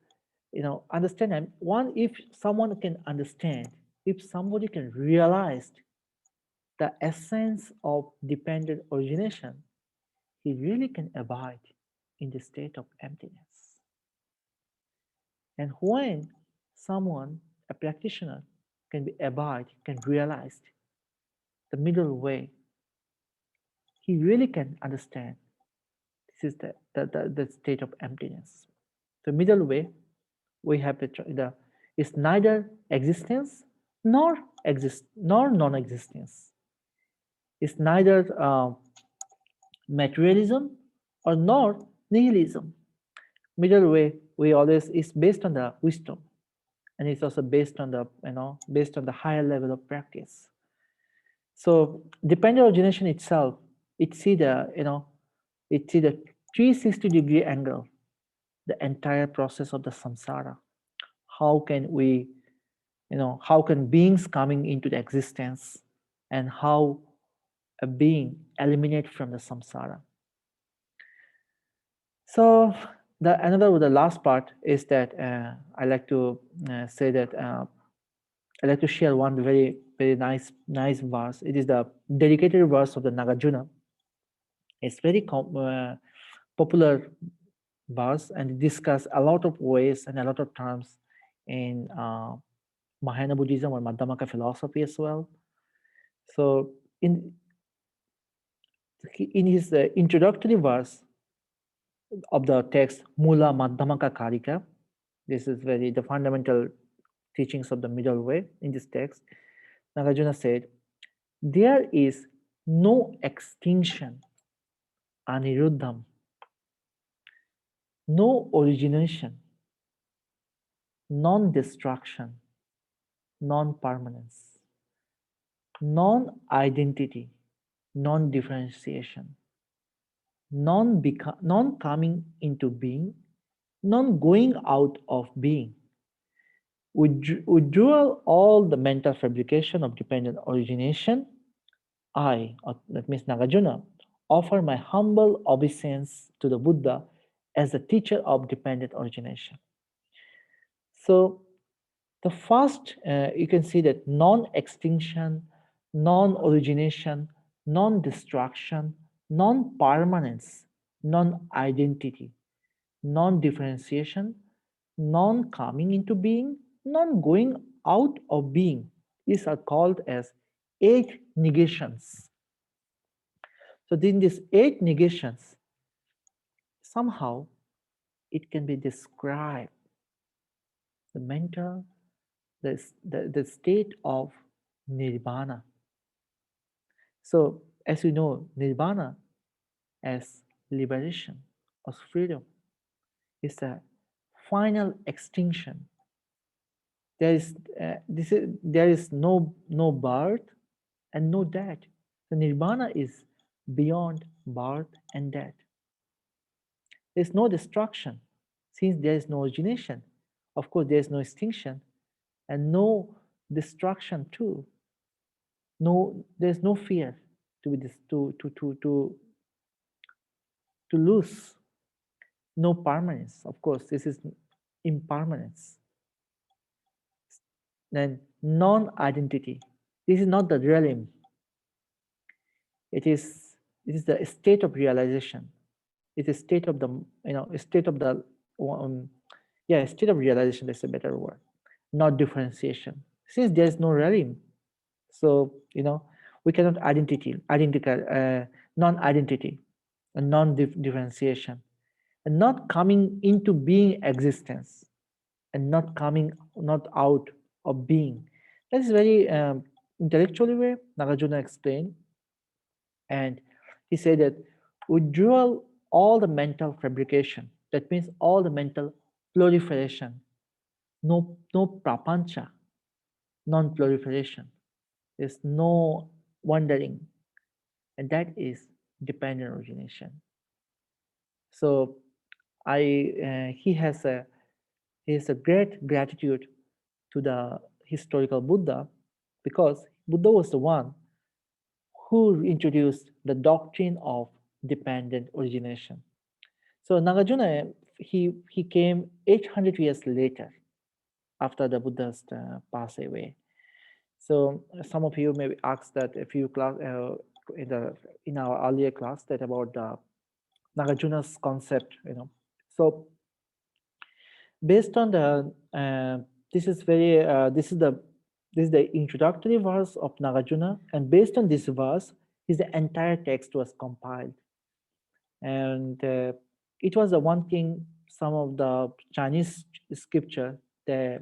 understand. One, if someone can understand, if somebody can realize the essence of dependent origination, he really can abide in the state of emptiness. And when someone, a practitioner, can be abide, can realize the middle way, he really can understand this is the state of emptiness. The middle way, we have the is neither existence nor non-existence. It's neither materialism or nor nihilism. Middle way, we always is based on the wisdom, and it's also based on the based on the higher level of practice. So dependent origination itself, it see the it see the 360-degree angle, the entire process of the samsara. How can we how can beings coming into the existence, and how a being eliminate from the samsara. So the last part is that I like to say that I like to share one very nice verse. It is the dedicated verse of the Nagarjuna. It's very popular verse, and it discuss a lot of ways and a lot of terms in Mahayana Buddhism or Madhyamaka philosophy as well. So in his introductory verse of the text Mula Madhyamaka Karika, this is very the fundamental teachings of the middle way in this text. Nagarjuna said, there is no extinction, aniruddham, no origination, non-destruction, non-permanence, non-identity, non-differentiation, non-coming into being, non-going out of being. Withdrawal all the mental fabrication of dependent origination, I, or that means Nagarjuna, offer my humble obeisance to the Buddha as the teacher of dependent origination. So the first, you can see that non-extinction, non-origination, non-destruction, non-permanence, non-identity, non-differentiation, non-coming into being, non-going out of being. These are called as 8 negations. So in these 8 negations, somehow it can be described the mental, the state of nirvana. So as you know, nirvana as liberation, as freedom, is a final extinction. There is no birth and no death. So nirvana is beyond birth and death. There's no destruction, since there is no origination. Of course, there is no extinction and no destruction too. There's no fear to be to lose. No permanence. Of course, this is impermanence. Then non-identity. This is not the realm. It is the state of realization. It's a state of the a state of the state of realization. That's a better word. Not differentiation. Since there is no realm, so we cannot non-identity, and non-differentiation, and not coming into being existence, and not out of being. That is very intellectually way Nagarjuna explained, and he said that withdrawal all the mental fabrication, That means all the mental proliferation, no prapancha, non-proliferation. There's no wandering, and that is dependent origination. So he has a great gratitude to the historical Buddha, because Buddha was the one who introduced the doctrine of dependent origination. So Nagarjuna, he came 800 years later after the Buddha's passed away. So some of you maybe asked that a few class in our earlier class that about the Nagarjuna's concept, So based on the this is the introductory verse of Nagarjuna, and based on this verse, the entire text was compiled, and it was the one thing. Some of the Chinese scripture they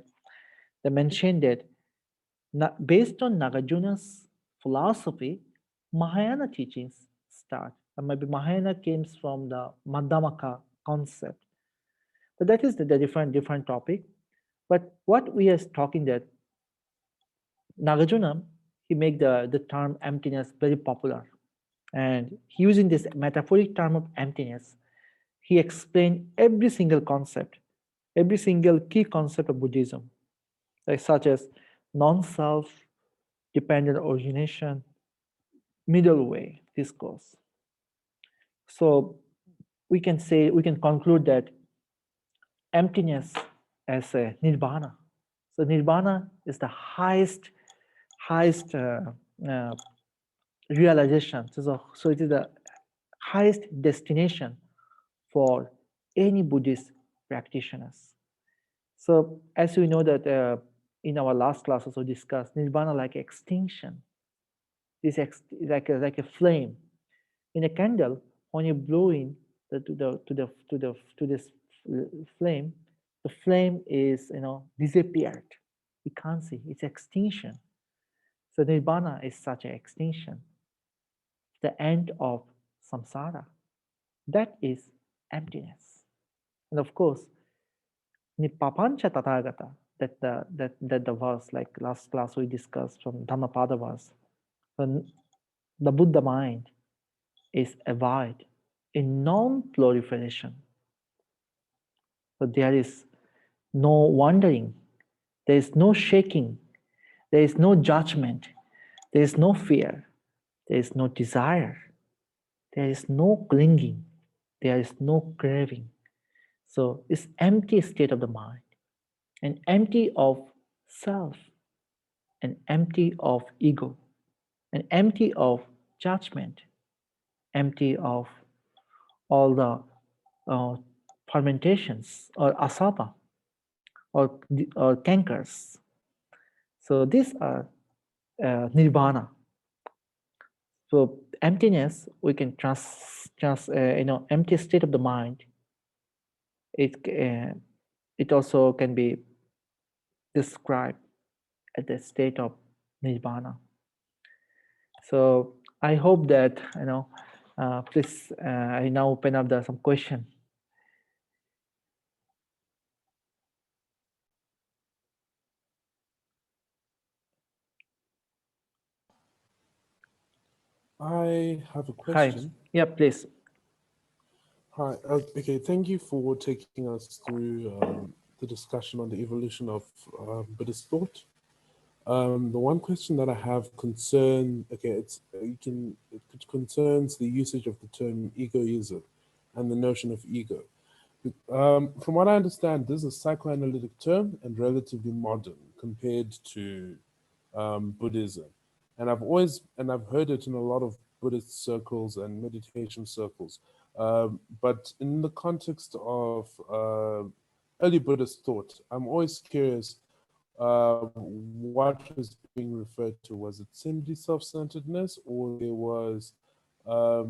mentioned that based on Nagarjuna's philosophy, Mahayana teachings start. And maybe Mahayana came from the Madhyamaka concept. But that is the different topic. But what we are talking that Nagarjuna, he make the term emptiness very popular. And using this metaphoric term of emptiness, he explained every single concept, every single key concept of Buddhism, like such as non-self, dependent origination, middle way discourse. So we can conclude that emptiness as a nirvana. So nirvana is the highest realization. So it is the highest destination for any Buddhist practitioners. So as we know that in our last class also discussed, nirvana like extinction. This like a flame in a candle. When you blow in to this flame, the flame is disappeared. You can't see, it's extinction. So nirvana is such an extinction, the end of samsara. That is emptiness. And of course, nipapancha tathagata, that the verse, like last class we discussed from Dhammapada verse. The Buddha mind is a void in non-proliferation. So there is no wandering, there is no shaking, there is no judgment, there is no fear, there is no desire, there is no clinging, there is no craving. So it's empty state of the mind, and empty of self, and empty of ego, and empty of judgment, empty of all the fermentations or asava or cankers. So these are nirvana. So emptiness, we can empty state of the mind. It also can be described as the state of nirvana. So I hope that please I now open up some question. I have a question. Hi. Yeah, please. Hi. Okay, thank you for taking us through the discussion on the evolution of Buddhist thought. The one question that I have it concerns the usage of the term egoism and the notion of ego. From what I understand, this is a psychoanalytic term and relatively modern compared to Buddhism. And I've heard it in a lot of Buddhist circles and meditation circles. But in the context of early Buddhist thought, I'm always curious what was being referred to. Was it simply self-centeredness, or there was a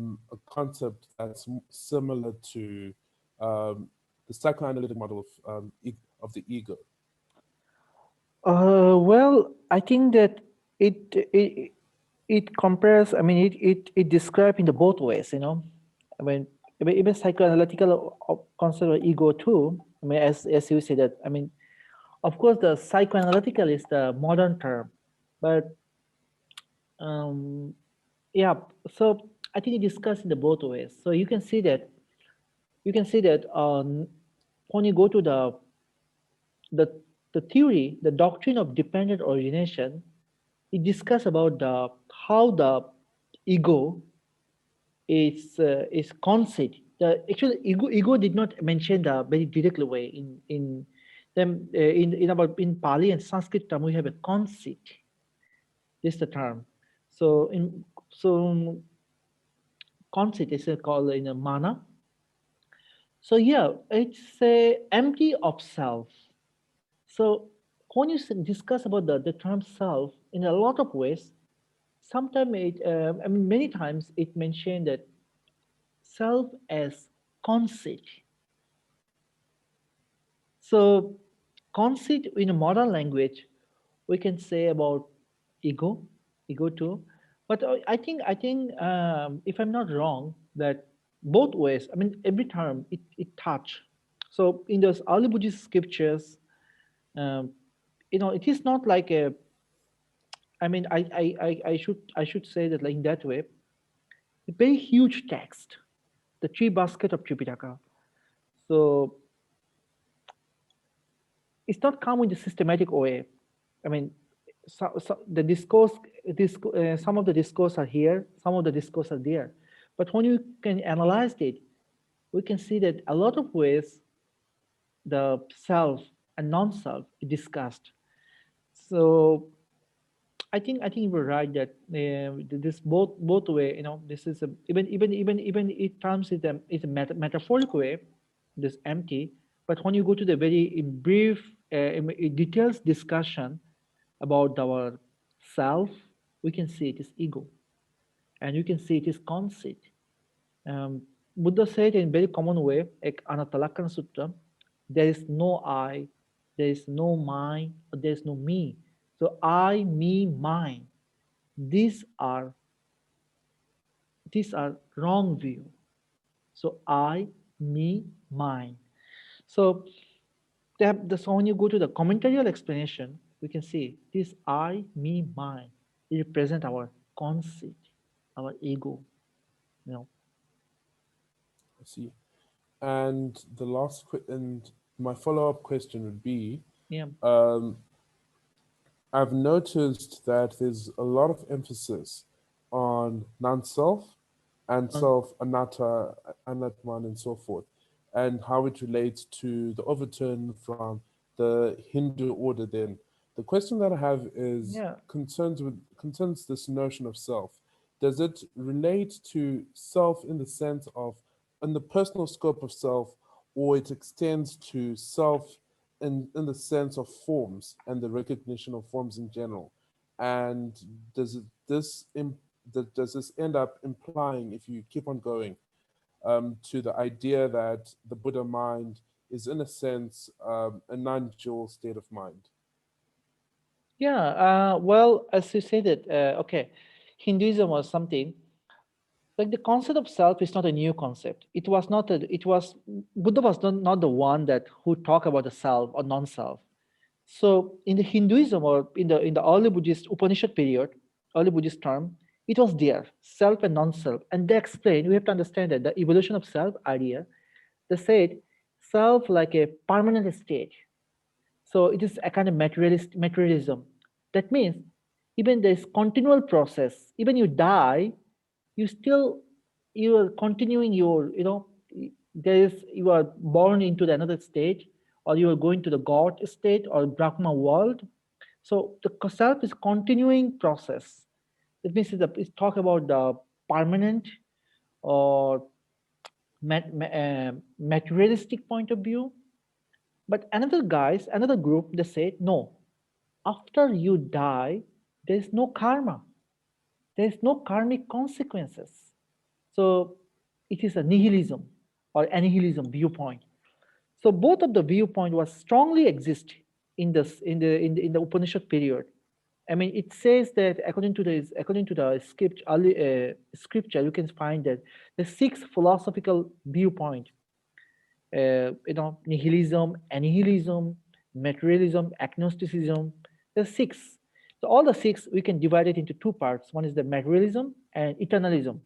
concept that's similar to the psychoanalytic model of the ego? Well, I think that it compares. I mean, it describes in the both ways. I mean, even psychoanalytical concept of ego too. I mean, as you say that, I mean, of course, the psychoanalytical is the modern term, but um, yeah. So I think you discuss in the both ways. So you can see that when you go to the the theory, the doctrine of dependent origination, it discuss about how the ego is conceit. The actually ego did not mention the very directly way in them in about in Pali and Sanskrit term we have a conceit. This is the term. So in so conceit is called in a mana. So yeah, it's empty of self. So when you discuss about the term self in a lot of ways, sometimes I mean many times it mentioned that self as conceit. So conceit in a modern language, we can say about ego, ego too. But I think if I'm not wrong, that both ways. I mean, every term it touch. So in those early Buddhist scriptures, um, it is not like a. I mean, I should say that like in that way, a very huge text, the tree basket of Tripitaka. So it's not come in the systematic way. I mean, the discourse, some of the discourse are here, some of the discourse are there. But when you can analyze it, we can see that a lot of ways the self and non-self is discussed. So I think you were right that this both way. This is even it terms is a metaphoric way, this empty. But when you go to the very in brief, details discussion about our self, we can see it is ego, and you can see it is conceit. Um, Buddha said in very common way, like Anattalakkana Sutta, there is no I, there is no mine, or there is no me. So I, me, mine. These are these are wrong view. So I, me, mine. So so when you go to the commentarial explanation, we can see this I, me, mine. It represent our conceit, our ego. You know. I see. And and my follow-up question would be, Yeah. um, I've noticed that there's a lot of emphasis on non-self and Um, self, anatta, anatman, and so forth, and how it relates to the overturn from the Hindu order. Then the question that I have is yeah. concerns this notion of self. Does it relate to self in the sense of in the personal scope of self, or it extends to self in the sense of forms and the recognition of forms in general? And does it, this im- does this end up implying, if you keep on going, to the idea that the Buddha mind is, in a sense, a non-dual state of mind? Yeah, well, as you said it, okay, Hinduism was something like the concept of self is not a new concept. It was not a, it was Buddha was not the one that who talked about the self or non-self. So in the Hinduism or in the early Buddhist Upanishad period, early Buddhist term, it was there, self and non-self. And they explain, we have to understand that the evolution of self idea, they said self like a permanent state. So it is a kind of materialism. That means even this continual process, even you die, you still you are continuing your, there is you are born into the another state, or you are going to the God state or Brahma world. So the self is continuing process. It means it's talk about the permanent or materialistic point of view. But another group, they say, no, after you die, there is no karma. There is no karmic consequences. So it is a nihilism or annihilism viewpoint. So both of the viewpoint was strongly exist in the Upanishad period. I mean, it says that according to the scripture, you can find that the six philosophical viewpoint, nihilism, annihilism, materialism, agnosticism. There's six. So all the six we can divide it into two parts. One is the materialism and eternalism.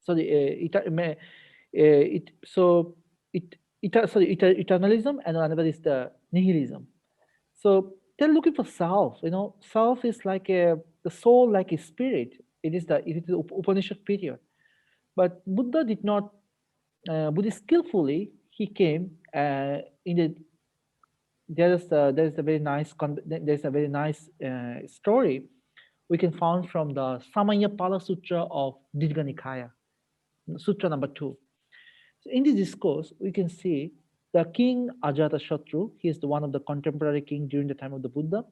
So it eternalism, and another is the nihilism. So they're looking for self. Self is like the soul, like a spirit. It is the Upanishad period. But Buddha did not. Buddha skillfully he came in the there's a very nice story we can find from the Samayapala Sutra of Dirgha Nikaya, Sutra number 2. So in this discourse, we can see the king Ajatashatru, he is the one of the contemporary king during the time of the Buddha.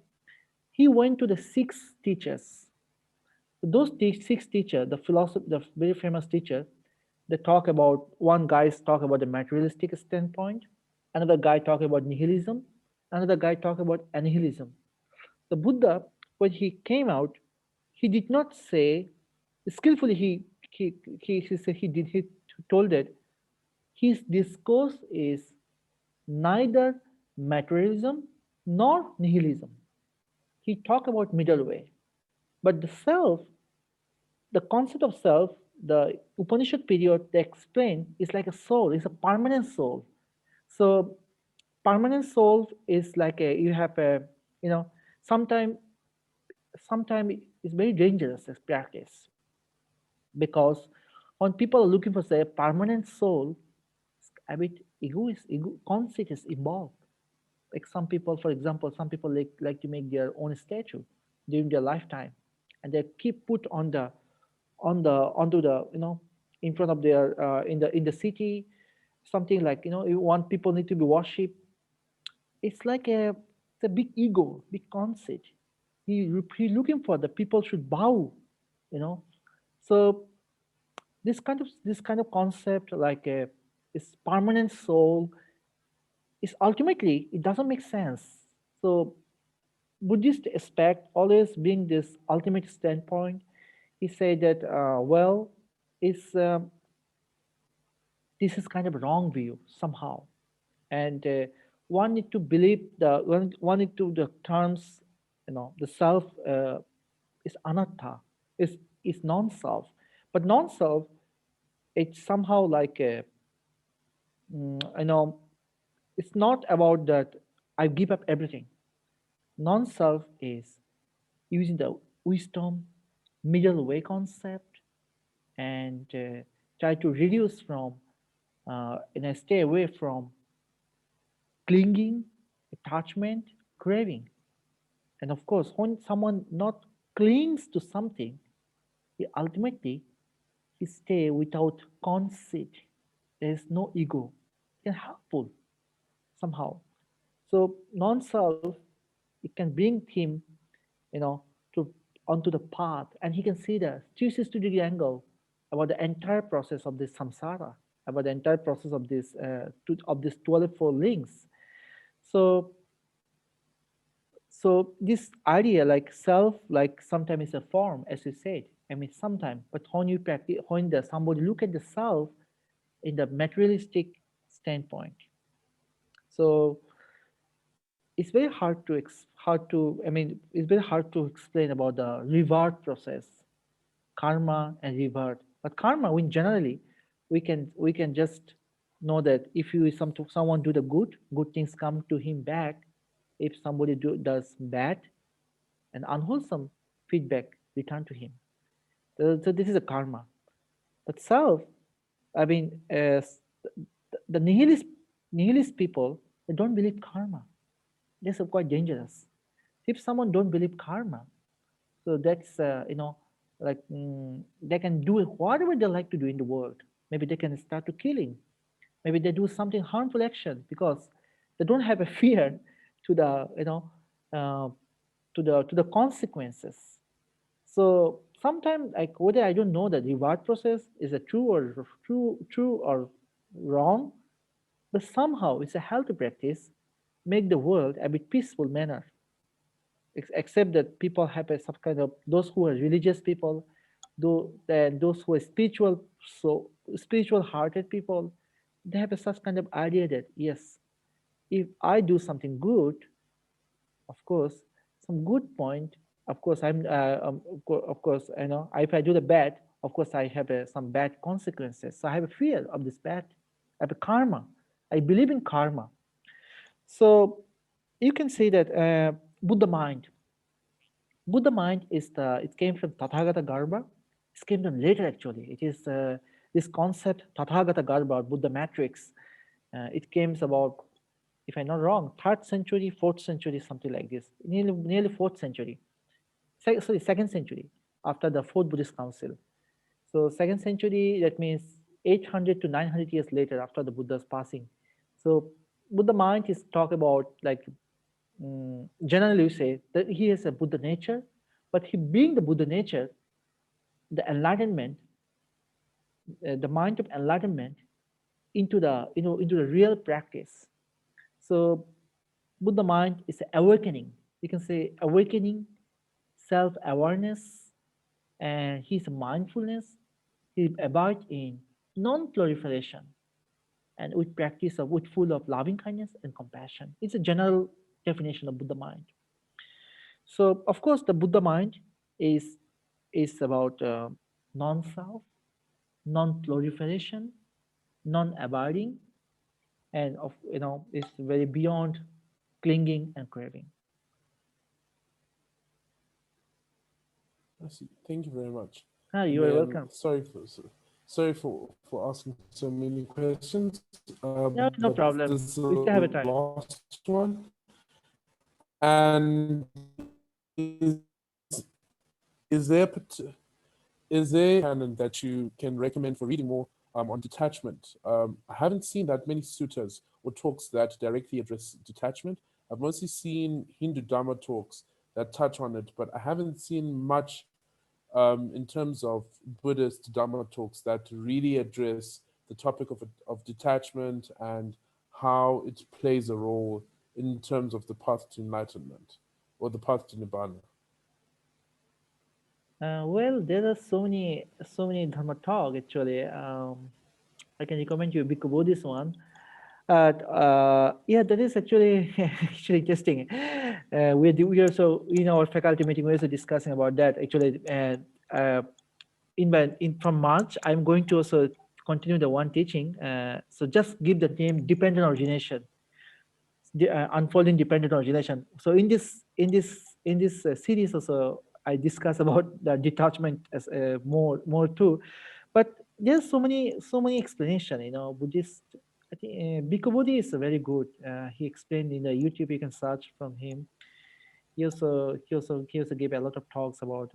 He went to the six teachers. Those six teachers, the philosopher, the very famous teacher, they talk about, one guy talk about the materialistic standpoint, another guy talk about nihilism, another guy talk about annihilism. The Buddha, when he came out, he did not say skillfully. He told that his discourse is neither materialism nor nihilism. He talked about middle way, but the self, the concept of self, the Upanishad period they explain is like a soul. It's a permanent soul. So permanent soul is like a you have a sometime sometimes it's very dangerous as practice, because when people are looking for say a permanent soul, a bit ego concept is involved. Like some people, for example, some people like to make their own statue during their lifetime, and they keep put onto the in front of their in the city, something like you want people need to be worshipped. It's like it's a big ego, big conceit. He looking for the people should bow, you know. So this kind of concept like a is permanent soul is ultimately it doesn't make sense. So Buddhist aspect always being this ultimate standpoint. He said that is this is kind of a wrong view somehow, and one need to believe one need to the terms, the self is anatta, is non-self, but non-self it's somehow like a, I know it's not about that I give up everything. Non-self is using the wisdom middle way concept and try to reduce from and stay away from clinging, attachment, craving. And of course, when someone not clings to something, he ultimately he stay without conceit. There is no ego. It can helpful somehow. So non-self, it can bring him, to onto the path, and he can see the 360-degree angle about the entire process of this samsara, about the entire process of this 12 links. So this idea like self, like sometimes is a form, as you said. I mean, sometimes, but when you practice, when somebody look at the self in the materialistic standpoint, so it's very it's very hard to explain about the reward process, karma and reward. But karma, when generally, we can just know that if someone do the good things come to him back. If somebody does bad and unwholesome feedback return to him. So this is a karma. But self, I mean, the nihilist people, they don't believe karma. This is quite dangerous. If someone don't believe karma, so that's like they can do whatever they like to do in the world. Maybe they can start to killing. Maybe they do something harmful action because they don't have a fear to the uh, to the consequences. So sometimes, like whether I don't know the reward process is a true or wrong, but somehow it's a healthy practice, make the world a bit peaceful manner. except that people have some kind of, those who are religious people, then those who are spiritual, so spiritual hearted people, they have such kind of idea that yes, if I do something good, of course, some good point, of course of course, if I do the bad, of course I have some bad consequences. So I have a fear of this bad. I have a karma. I believe in karma. So you can say that Buddha mind. Buddha mind is it came from Tathagata Garbha. It came from later actually. It is this concept Tathagata Garbha or Buddha matrix. It came about, if I'm not wrong, 3rd century, 4th century, something like this. Nearly 4th century. Sorry, 2nd century, after the 4th Buddhist Council. So 2nd century, that means 800 to 900 years later after the Buddha's passing. So Buddha mind is talk about like generally we say that he has a Buddha nature, but he being the Buddha nature, the enlightenment, the mind of enlightenment into the into the real practice. So Buddha mind is awakening. You can say awakening, self-awareness, and his mindfulness. He abides in non-proliferation and with practice of with full of loving kindness and compassion. It's a general definition of Buddha mind. So of course, the Buddha mind is is about non-self, non-proliferation, non-abiding, and of it's very beyond clinging and craving. I see. Thank you very much. Ah, And you are then welcome. sorry for asking so many questions. No, no But problem. this is We still have a the time. last one. And is there canon that you can recommend for reading more on detachment? I haven't seen that many suttas or talks that directly address detachment. I've mostly seen Hindu Dharma talks that touch on it, but I haven't seen much in terms of Buddhist Dharma talks that really address the topic of detachment and how it plays a role in terms of the path to enlightenment or the path to Nibbana. Well, there are so many dharma talk actually. I can recommend you Bhikkhu Bodhi's one. Yeah, that is actually actually interesting. We also in our faculty meeting we're also discussing about that actually. In from March, I'm going to also continue the one teaching. So just give the name dependent origination, unfolding dependent origination. So in this series also, I discuss about the detachment as more too. But there's so many explanation. Buddhist. I think Bhikkhu Bodhi is very good. He explained in the YouTube. You can search from him. He also gave a lot of talks about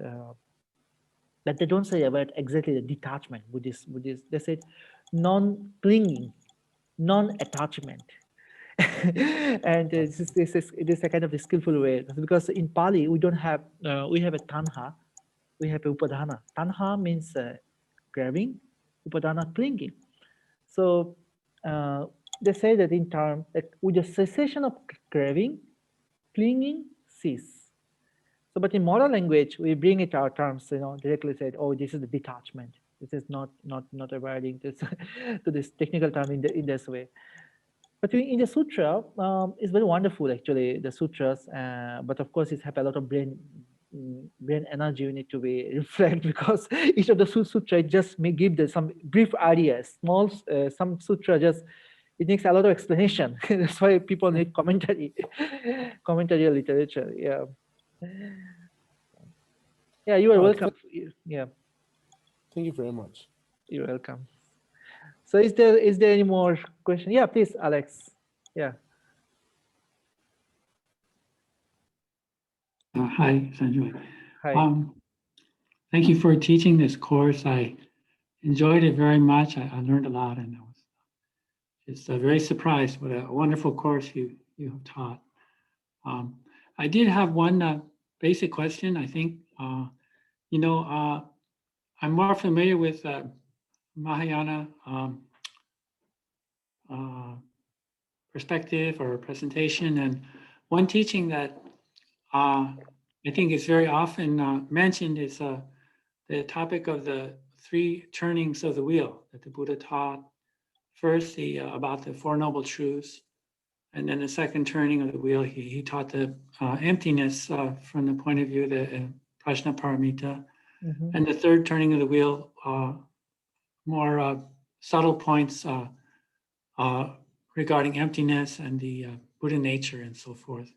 that they don't say about exactly the detachment. Buddhist. They said non-clinging, non-attachment. And this is a kind of a skillful way because in Pali we don't have we have a tanha, we have a upadana. Tanha means craving, upadana clinging. So they say that in term that with the cessation of craving, clinging cease. So, but in modern language, we bring it our terms, directly said, oh, this is the detachment. This is not abiding this to this technical term in this way. But in the sutra, it's very wonderful actually. The sutras, but of course, it have a lot of brain energy you need to be reflect because each of the sutra just may give some brief ideas. Small some sutra just it makes a lot of explanation. That's why people need commentary, commentary literature. Yeah, yeah. You are Oh, welcome. Yeah, thank you very much. you're welcome. So is there any more question? Yeah, please, Alex. Yeah. Hi, Sanjoy. Hi. Thank you for teaching this course. I enjoyed it very much. I learned a lot, and I was just very surprised. What a wonderful course you have taught. I did have one basic question. I think I'm more familiar with Mahayana perspective or presentation, and one teaching that I think it's very often mentioned is the topic of the three turnings of the wheel that the Buddha taught. First, about the Four Noble Truths, and then the second turning of the wheel, he taught the emptiness from the point of view of the Prajnaparamita. Mhm. And the third turning of the wheel, more subtle points regarding emptiness and the Buddha nature and so forth.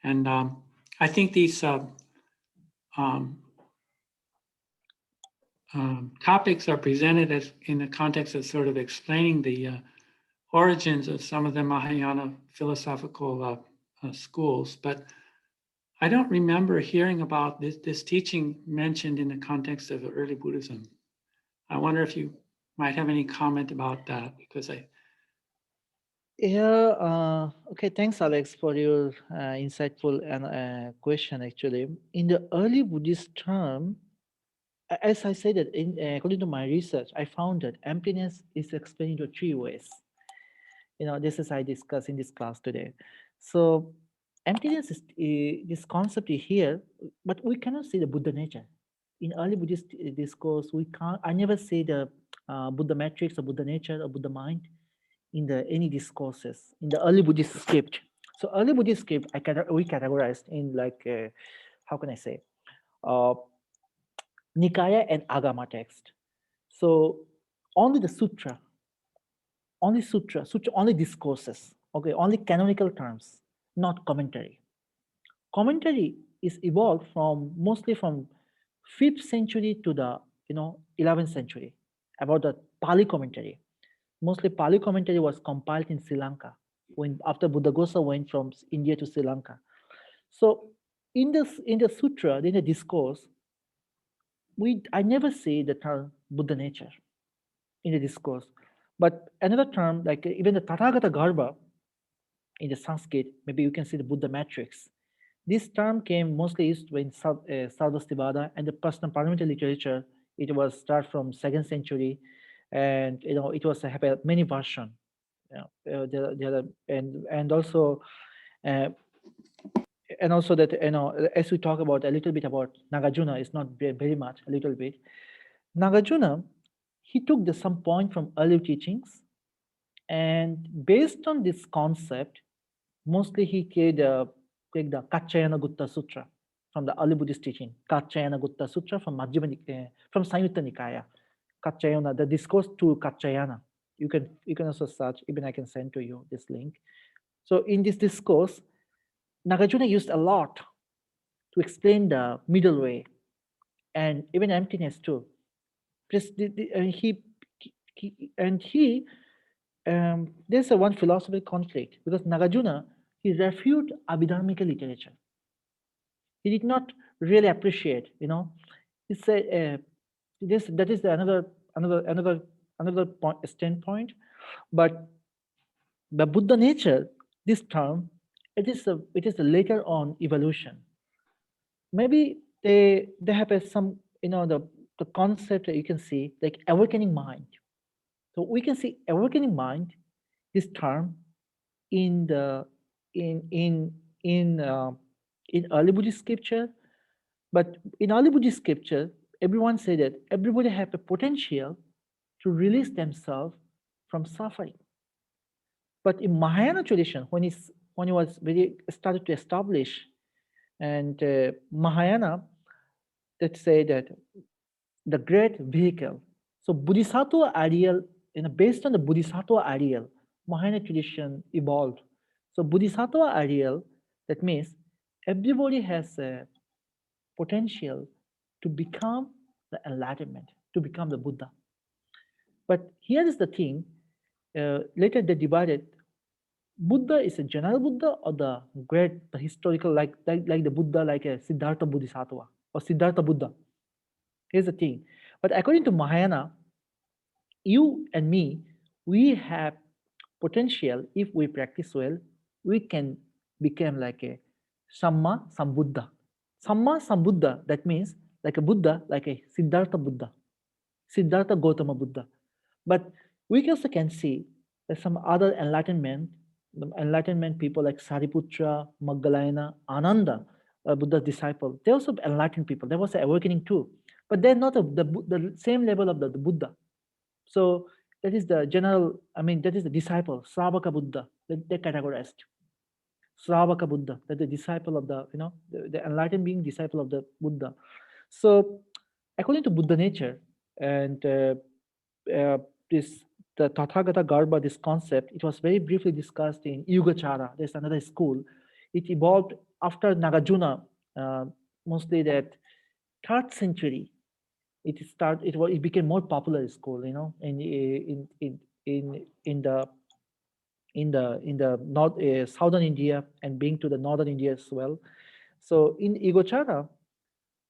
And I think these topics are presented as in the context of sort of explaining the origins of some of the Mahayana philosophical schools, but I don't remember hearing about this teaching mentioned in the context of early Buddhism. I wonder if you might have any comment about that, because Yeah, okay, thanks, Alex, for your insightful question. Actually, in the early Buddhist term, as I said, that according to my research, I found that emptiness is explained in three ways. This is I discuss in this class today. So, emptiness is this concept is here, but we cannot see the Buddha nature. In early Buddhist discourse, we can't. I never see the Buddha matrix or Buddha nature or Buddha mind in the any discourses in the early Buddhist script. So early Buddhist script, we categorized in like how can I say, uh, Nikaya and Agama text. So only the sutra, only discourses. Okay, only canonical terms, not commentary. Commentary is evolved from mostly from 5th century to the 11th century about the Pali commentary. Mostly Pali commentary was compiled in Sri Lanka when after Buddhaghosa went from India to Sri Lanka. So in the sutra, in the discourse, I never say the term Buddha nature in the discourse. But another term, like even the Tathagata Garbha in the Sanskrit, maybe you can see the Buddha matrix. This term came mostly used in Sarvastivada and the personal parliamentary literature. It was start from 2nd century, and it was have many version. Uh, and also that as we talk about a little bit about Nagarjuna, it's not very much, a little bit. Nagarjuna, he took some point from early teachings, and based on this concept, mostly he take the Kaccayana Gutta Sutra from the early Buddhist teaching, Kaccayana Gutta Sutra from from Samyutta Nikaya. Kaccayana, the discourse to Kaccayana. You can also search, even I can send to you this link. So in this discourse, Nagarjuna used a lot to explain the middle way and even emptiness too. And he there's a one philosophical conflict because Nagarjuna, he refuted Abhidharmika literature. He did not really appreciate, he said that is another standpoint. But the Buddha nature, this term, it is a later on evolution. Maybe they have some, the concept that you can see like awakening mind. So we can see awakening mind, this term, in the in early Buddhist scripture. But in early Buddhist scripture, everyone said that everybody have a potential to release themselves from suffering. But in Mahayana tradition, when he was very started to establish, and Mahayana, that say that the great vehicle. So Bodhisattva ideal, based on the Bodhisattva ideal, Mahayana tradition evolved. So Bodhisattva ideal, that means everybody has a potential to become the enlightenment, to become the Buddha. But here is the thing, later they divided, Buddha is a general Buddha or the great, the historical, like the Buddha, like a Siddhartha Bodhisattva or Siddhartha Buddha. Here's the thing. But according to Mahayana, you and me, we have potential. If we practice well, we can become like a Samma Sambuddha. Samma Sambuddha, that means like a Buddha, like a Siddhartha Buddha, Siddhartha Gautama Buddha. But we also can see that some other enlightenment people like Sariputra, Magdalena, Ananda, Buddha's disciple. They also enlightened people. There was an awakening too, but they're not the same level of the Buddha. So that is the general. I mean, that is the disciple, Sravaka Buddha. They categorized Sravaka Buddha, that the disciple of the the enlightened being, disciple of the Buddha. So according to Buddha nature and uh, this the Tathagata Garbha, this concept, it was very briefly discussed in Yogacara. There's another school. It evolved after Nagarjuna, uh, mostly that 3rd century. It became more popular school, in the north southern India and being to the northern India as well. So in Yogacara,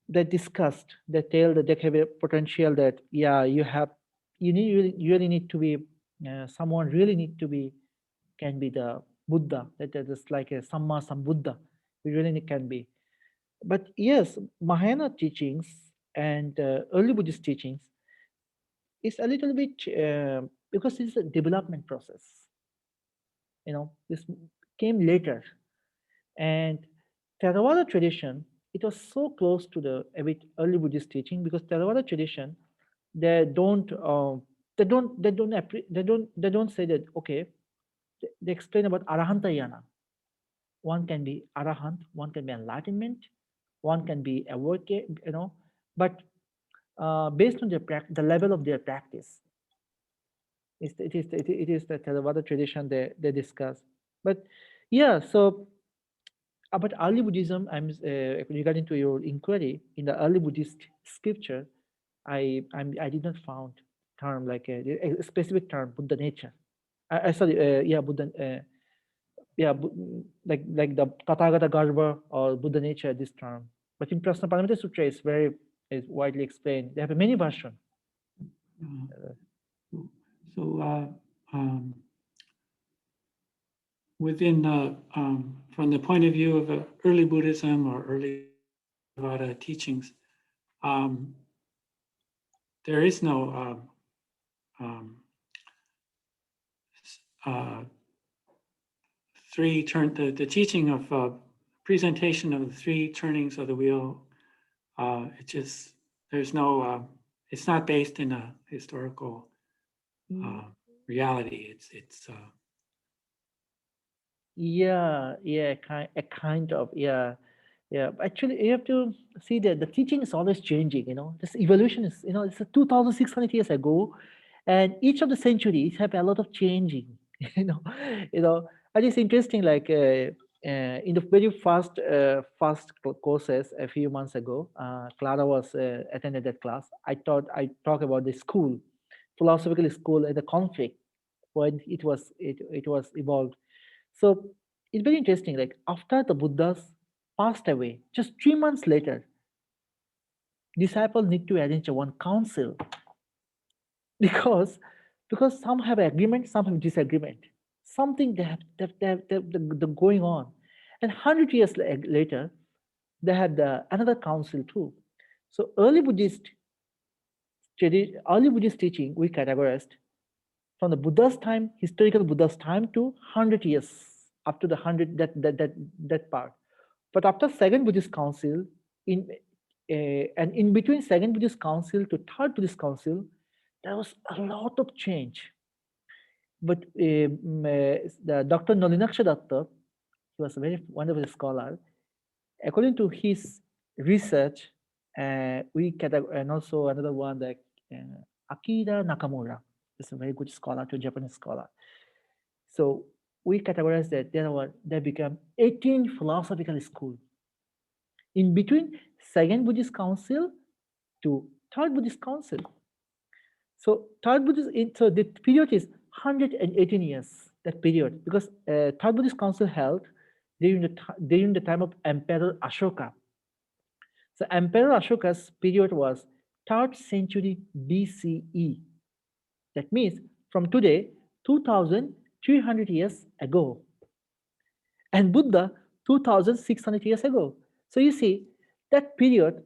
they discussed, they tell that they have a potential that you really need to be someone really need to be can be the Buddha, that is like a Samma Sambuddha. You really can be. But yes, Mahayana teachings and early Buddhist teachings is a little bit because it's a development process. This came later, and Theravada tradition, it was so close to the a bit early Buddhist teaching because Theravada tradition, they don't they don't say that, okay. They explain about Arahantayana. One can be Arahant, one can be enlightenment, one can be awakened, but based on the level of their practice. It is the Theravada tradition they discuss. But yeah, so about early Buddhism, regarding to your inquiry in the early Buddhist scripture, I did not found term like a specific term Buddha nature. Sorry, yeah, Buddha, yeah, like the Tathagata Garbha or Buddha nature, this term. But in Prasna Paramita Sutra, is widely explained. They have many versions. So, within from the point of view of early Buddhism or early Theravada teachings, there is no the teaching of presentation of the 3 turnings of the wheel. There's no. It's not based in a historical reality. It's Yeah, a kind of, yeah. Actually, you have to see that the teaching is always changing. This evolution is, it's 2,600 years ago, and each of the centuries have a lot of changing. And it's interesting. Like in the very first courses a few months ago, Clara was attended that class. I talk about the school, philosophical school, and the conflict when it was evolved. So it's very interesting. Like after the Buddhas passed away, just 3 months later, disciples need to arrange one council because because some have agreement, some have disagreement. Something they going on, and 100 years later, they had another council too. So early Buddhist teaching we categorized from the Buddha's time, historical Buddha's time, to 100 years after the 100 that part. But after Second Buddhist Council, and in between Second Buddhist Council to Third Buddhist Council, there was a lot of change. But the Dr. Nalinaksha Datta, he was a very wonderful scholar. According to his research, and also another one, like Akira Nakamura is a very good scholar, to Japanese scholar. So we categorize that there become 18 philosophical schools in between Second Buddhist Council to Third Buddhist Council. So so the period is 118 years. That period, because Third Buddhist Council held during the time of Emperor Ashoka. So Emperor Ashoka's period was 3rd century BCE. That means from today, 2,300 years ago. And Buddha, 2,600 years ago. So you see, that period,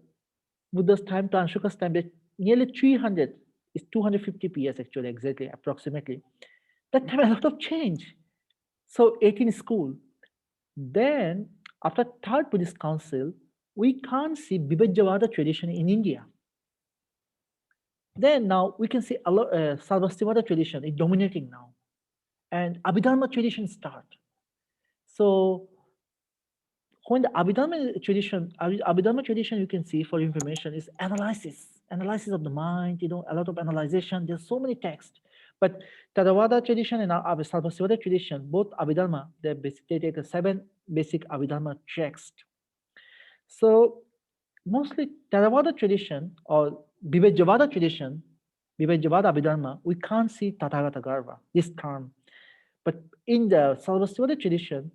Buddha's time to Ashoka's time, nearly 300, is 250 years actually, exactly, approximately. That time a lot of change. So 18 school. Then After Third Buddhist Council, we can't see Vibhajyavada tradition in India. Then now we can see Sarvastivada tradition is dominating now, and Abhidharma tradition start. So when the Abhidharma tradition, you can see for information is analysis of the mind, a lot of analyzation. There's so many texts. But Theravada tradition and Sarvastivada tradition, both Abhidharma, they take a 7 basic Abhidharma texts. So mostly Theravada tradition or Vibhajyavada tradition, Vibhajyavada Abhidharma, we can't see Tathagata Garbha, this term. But in the Sarvastivada tradition,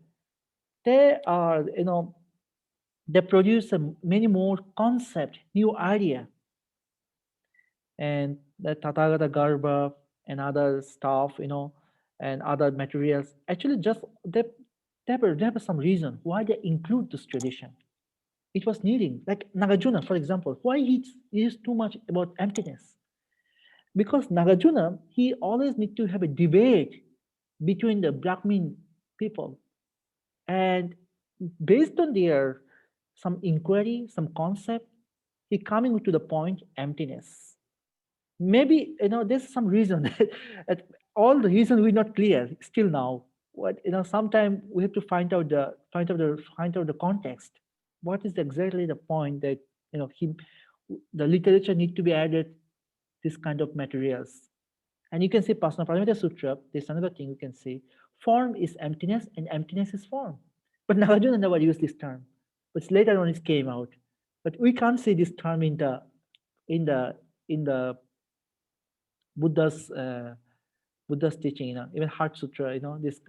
they are, they produce many more concept, new idea. And the Tathagata Garbha and other stuff, and other materials, actually just they have some reason why they include this tradition. It was needing, like Nagarjuna, for example, why he is too much about emptiness? Because Nagarjuna, he always need to have a debate between the Brahmin people. And based on their some inquiry, some concept, he coming to the point emptiness. Maybe there's some reason that all the reason we're not clear still now. What sometimes we have to find out the context. What is exactly the point that the literature need to be added this kind of materials. And you can see Pasnaparamita Sutra, there's another thing you can see. Form is emptiness and emptiness is form. But Nagarjuna never used this term. But later on it came out. But we can't see this term in the Buddha's teaching, even Heart Sutra, this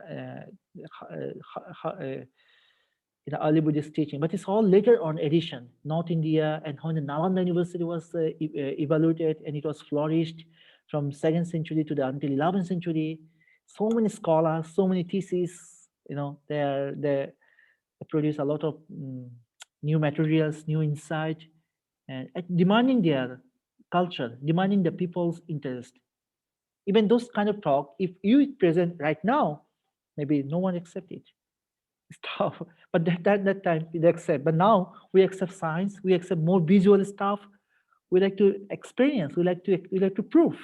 early Buddhist teaching. But it's all later on addition. North India, and when the Nalanda University was evaluated and it was flourished from 2nd century to the until 11th century. So many scholars, so many theses, they produce a lot of new materials, new insight, and demanding their culture, demanding the people's interest. Even those kind of talk, if you present right now, maybe no one accept it. Stuff, but that time we accept. But now we accept science, we accept more visual stuff. We like to experience. We like to prove.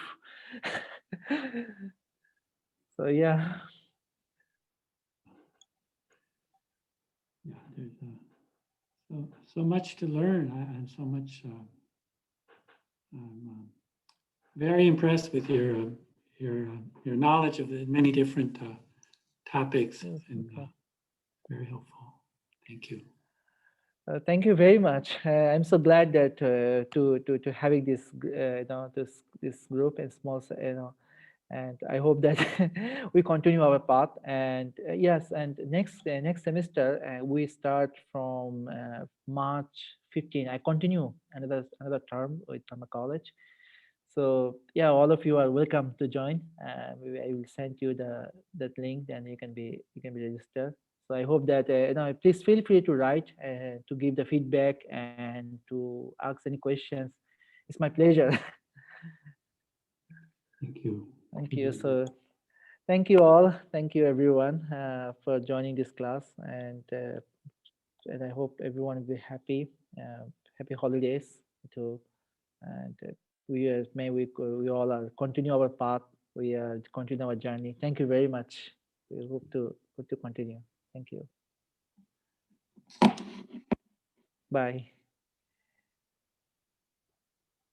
So yeah. Yeah, there's so much to learn and so much. I'm very impressed with your knowledge of the many different topics, and very helpful. Thank you. Thank you very much. I'm so glad that to having this this group and small and I hope that we continue our path. And yes, and next semester we start from March 15. I continue another term with my college. So yeah, all of you are welcome to join. I will send you that link, and you can be registered. So I hope that please feel free to write and to give the feedback and to ask any questions. It's my pleasure. Thank you. Thank you. So thank you all. Thank you everyone for joining this class, and I hope everyone will be happy. Happy holidays too, and we all are continue our path. We continue our journey. Thank you very much. We hope to continue. Thank you. Bye.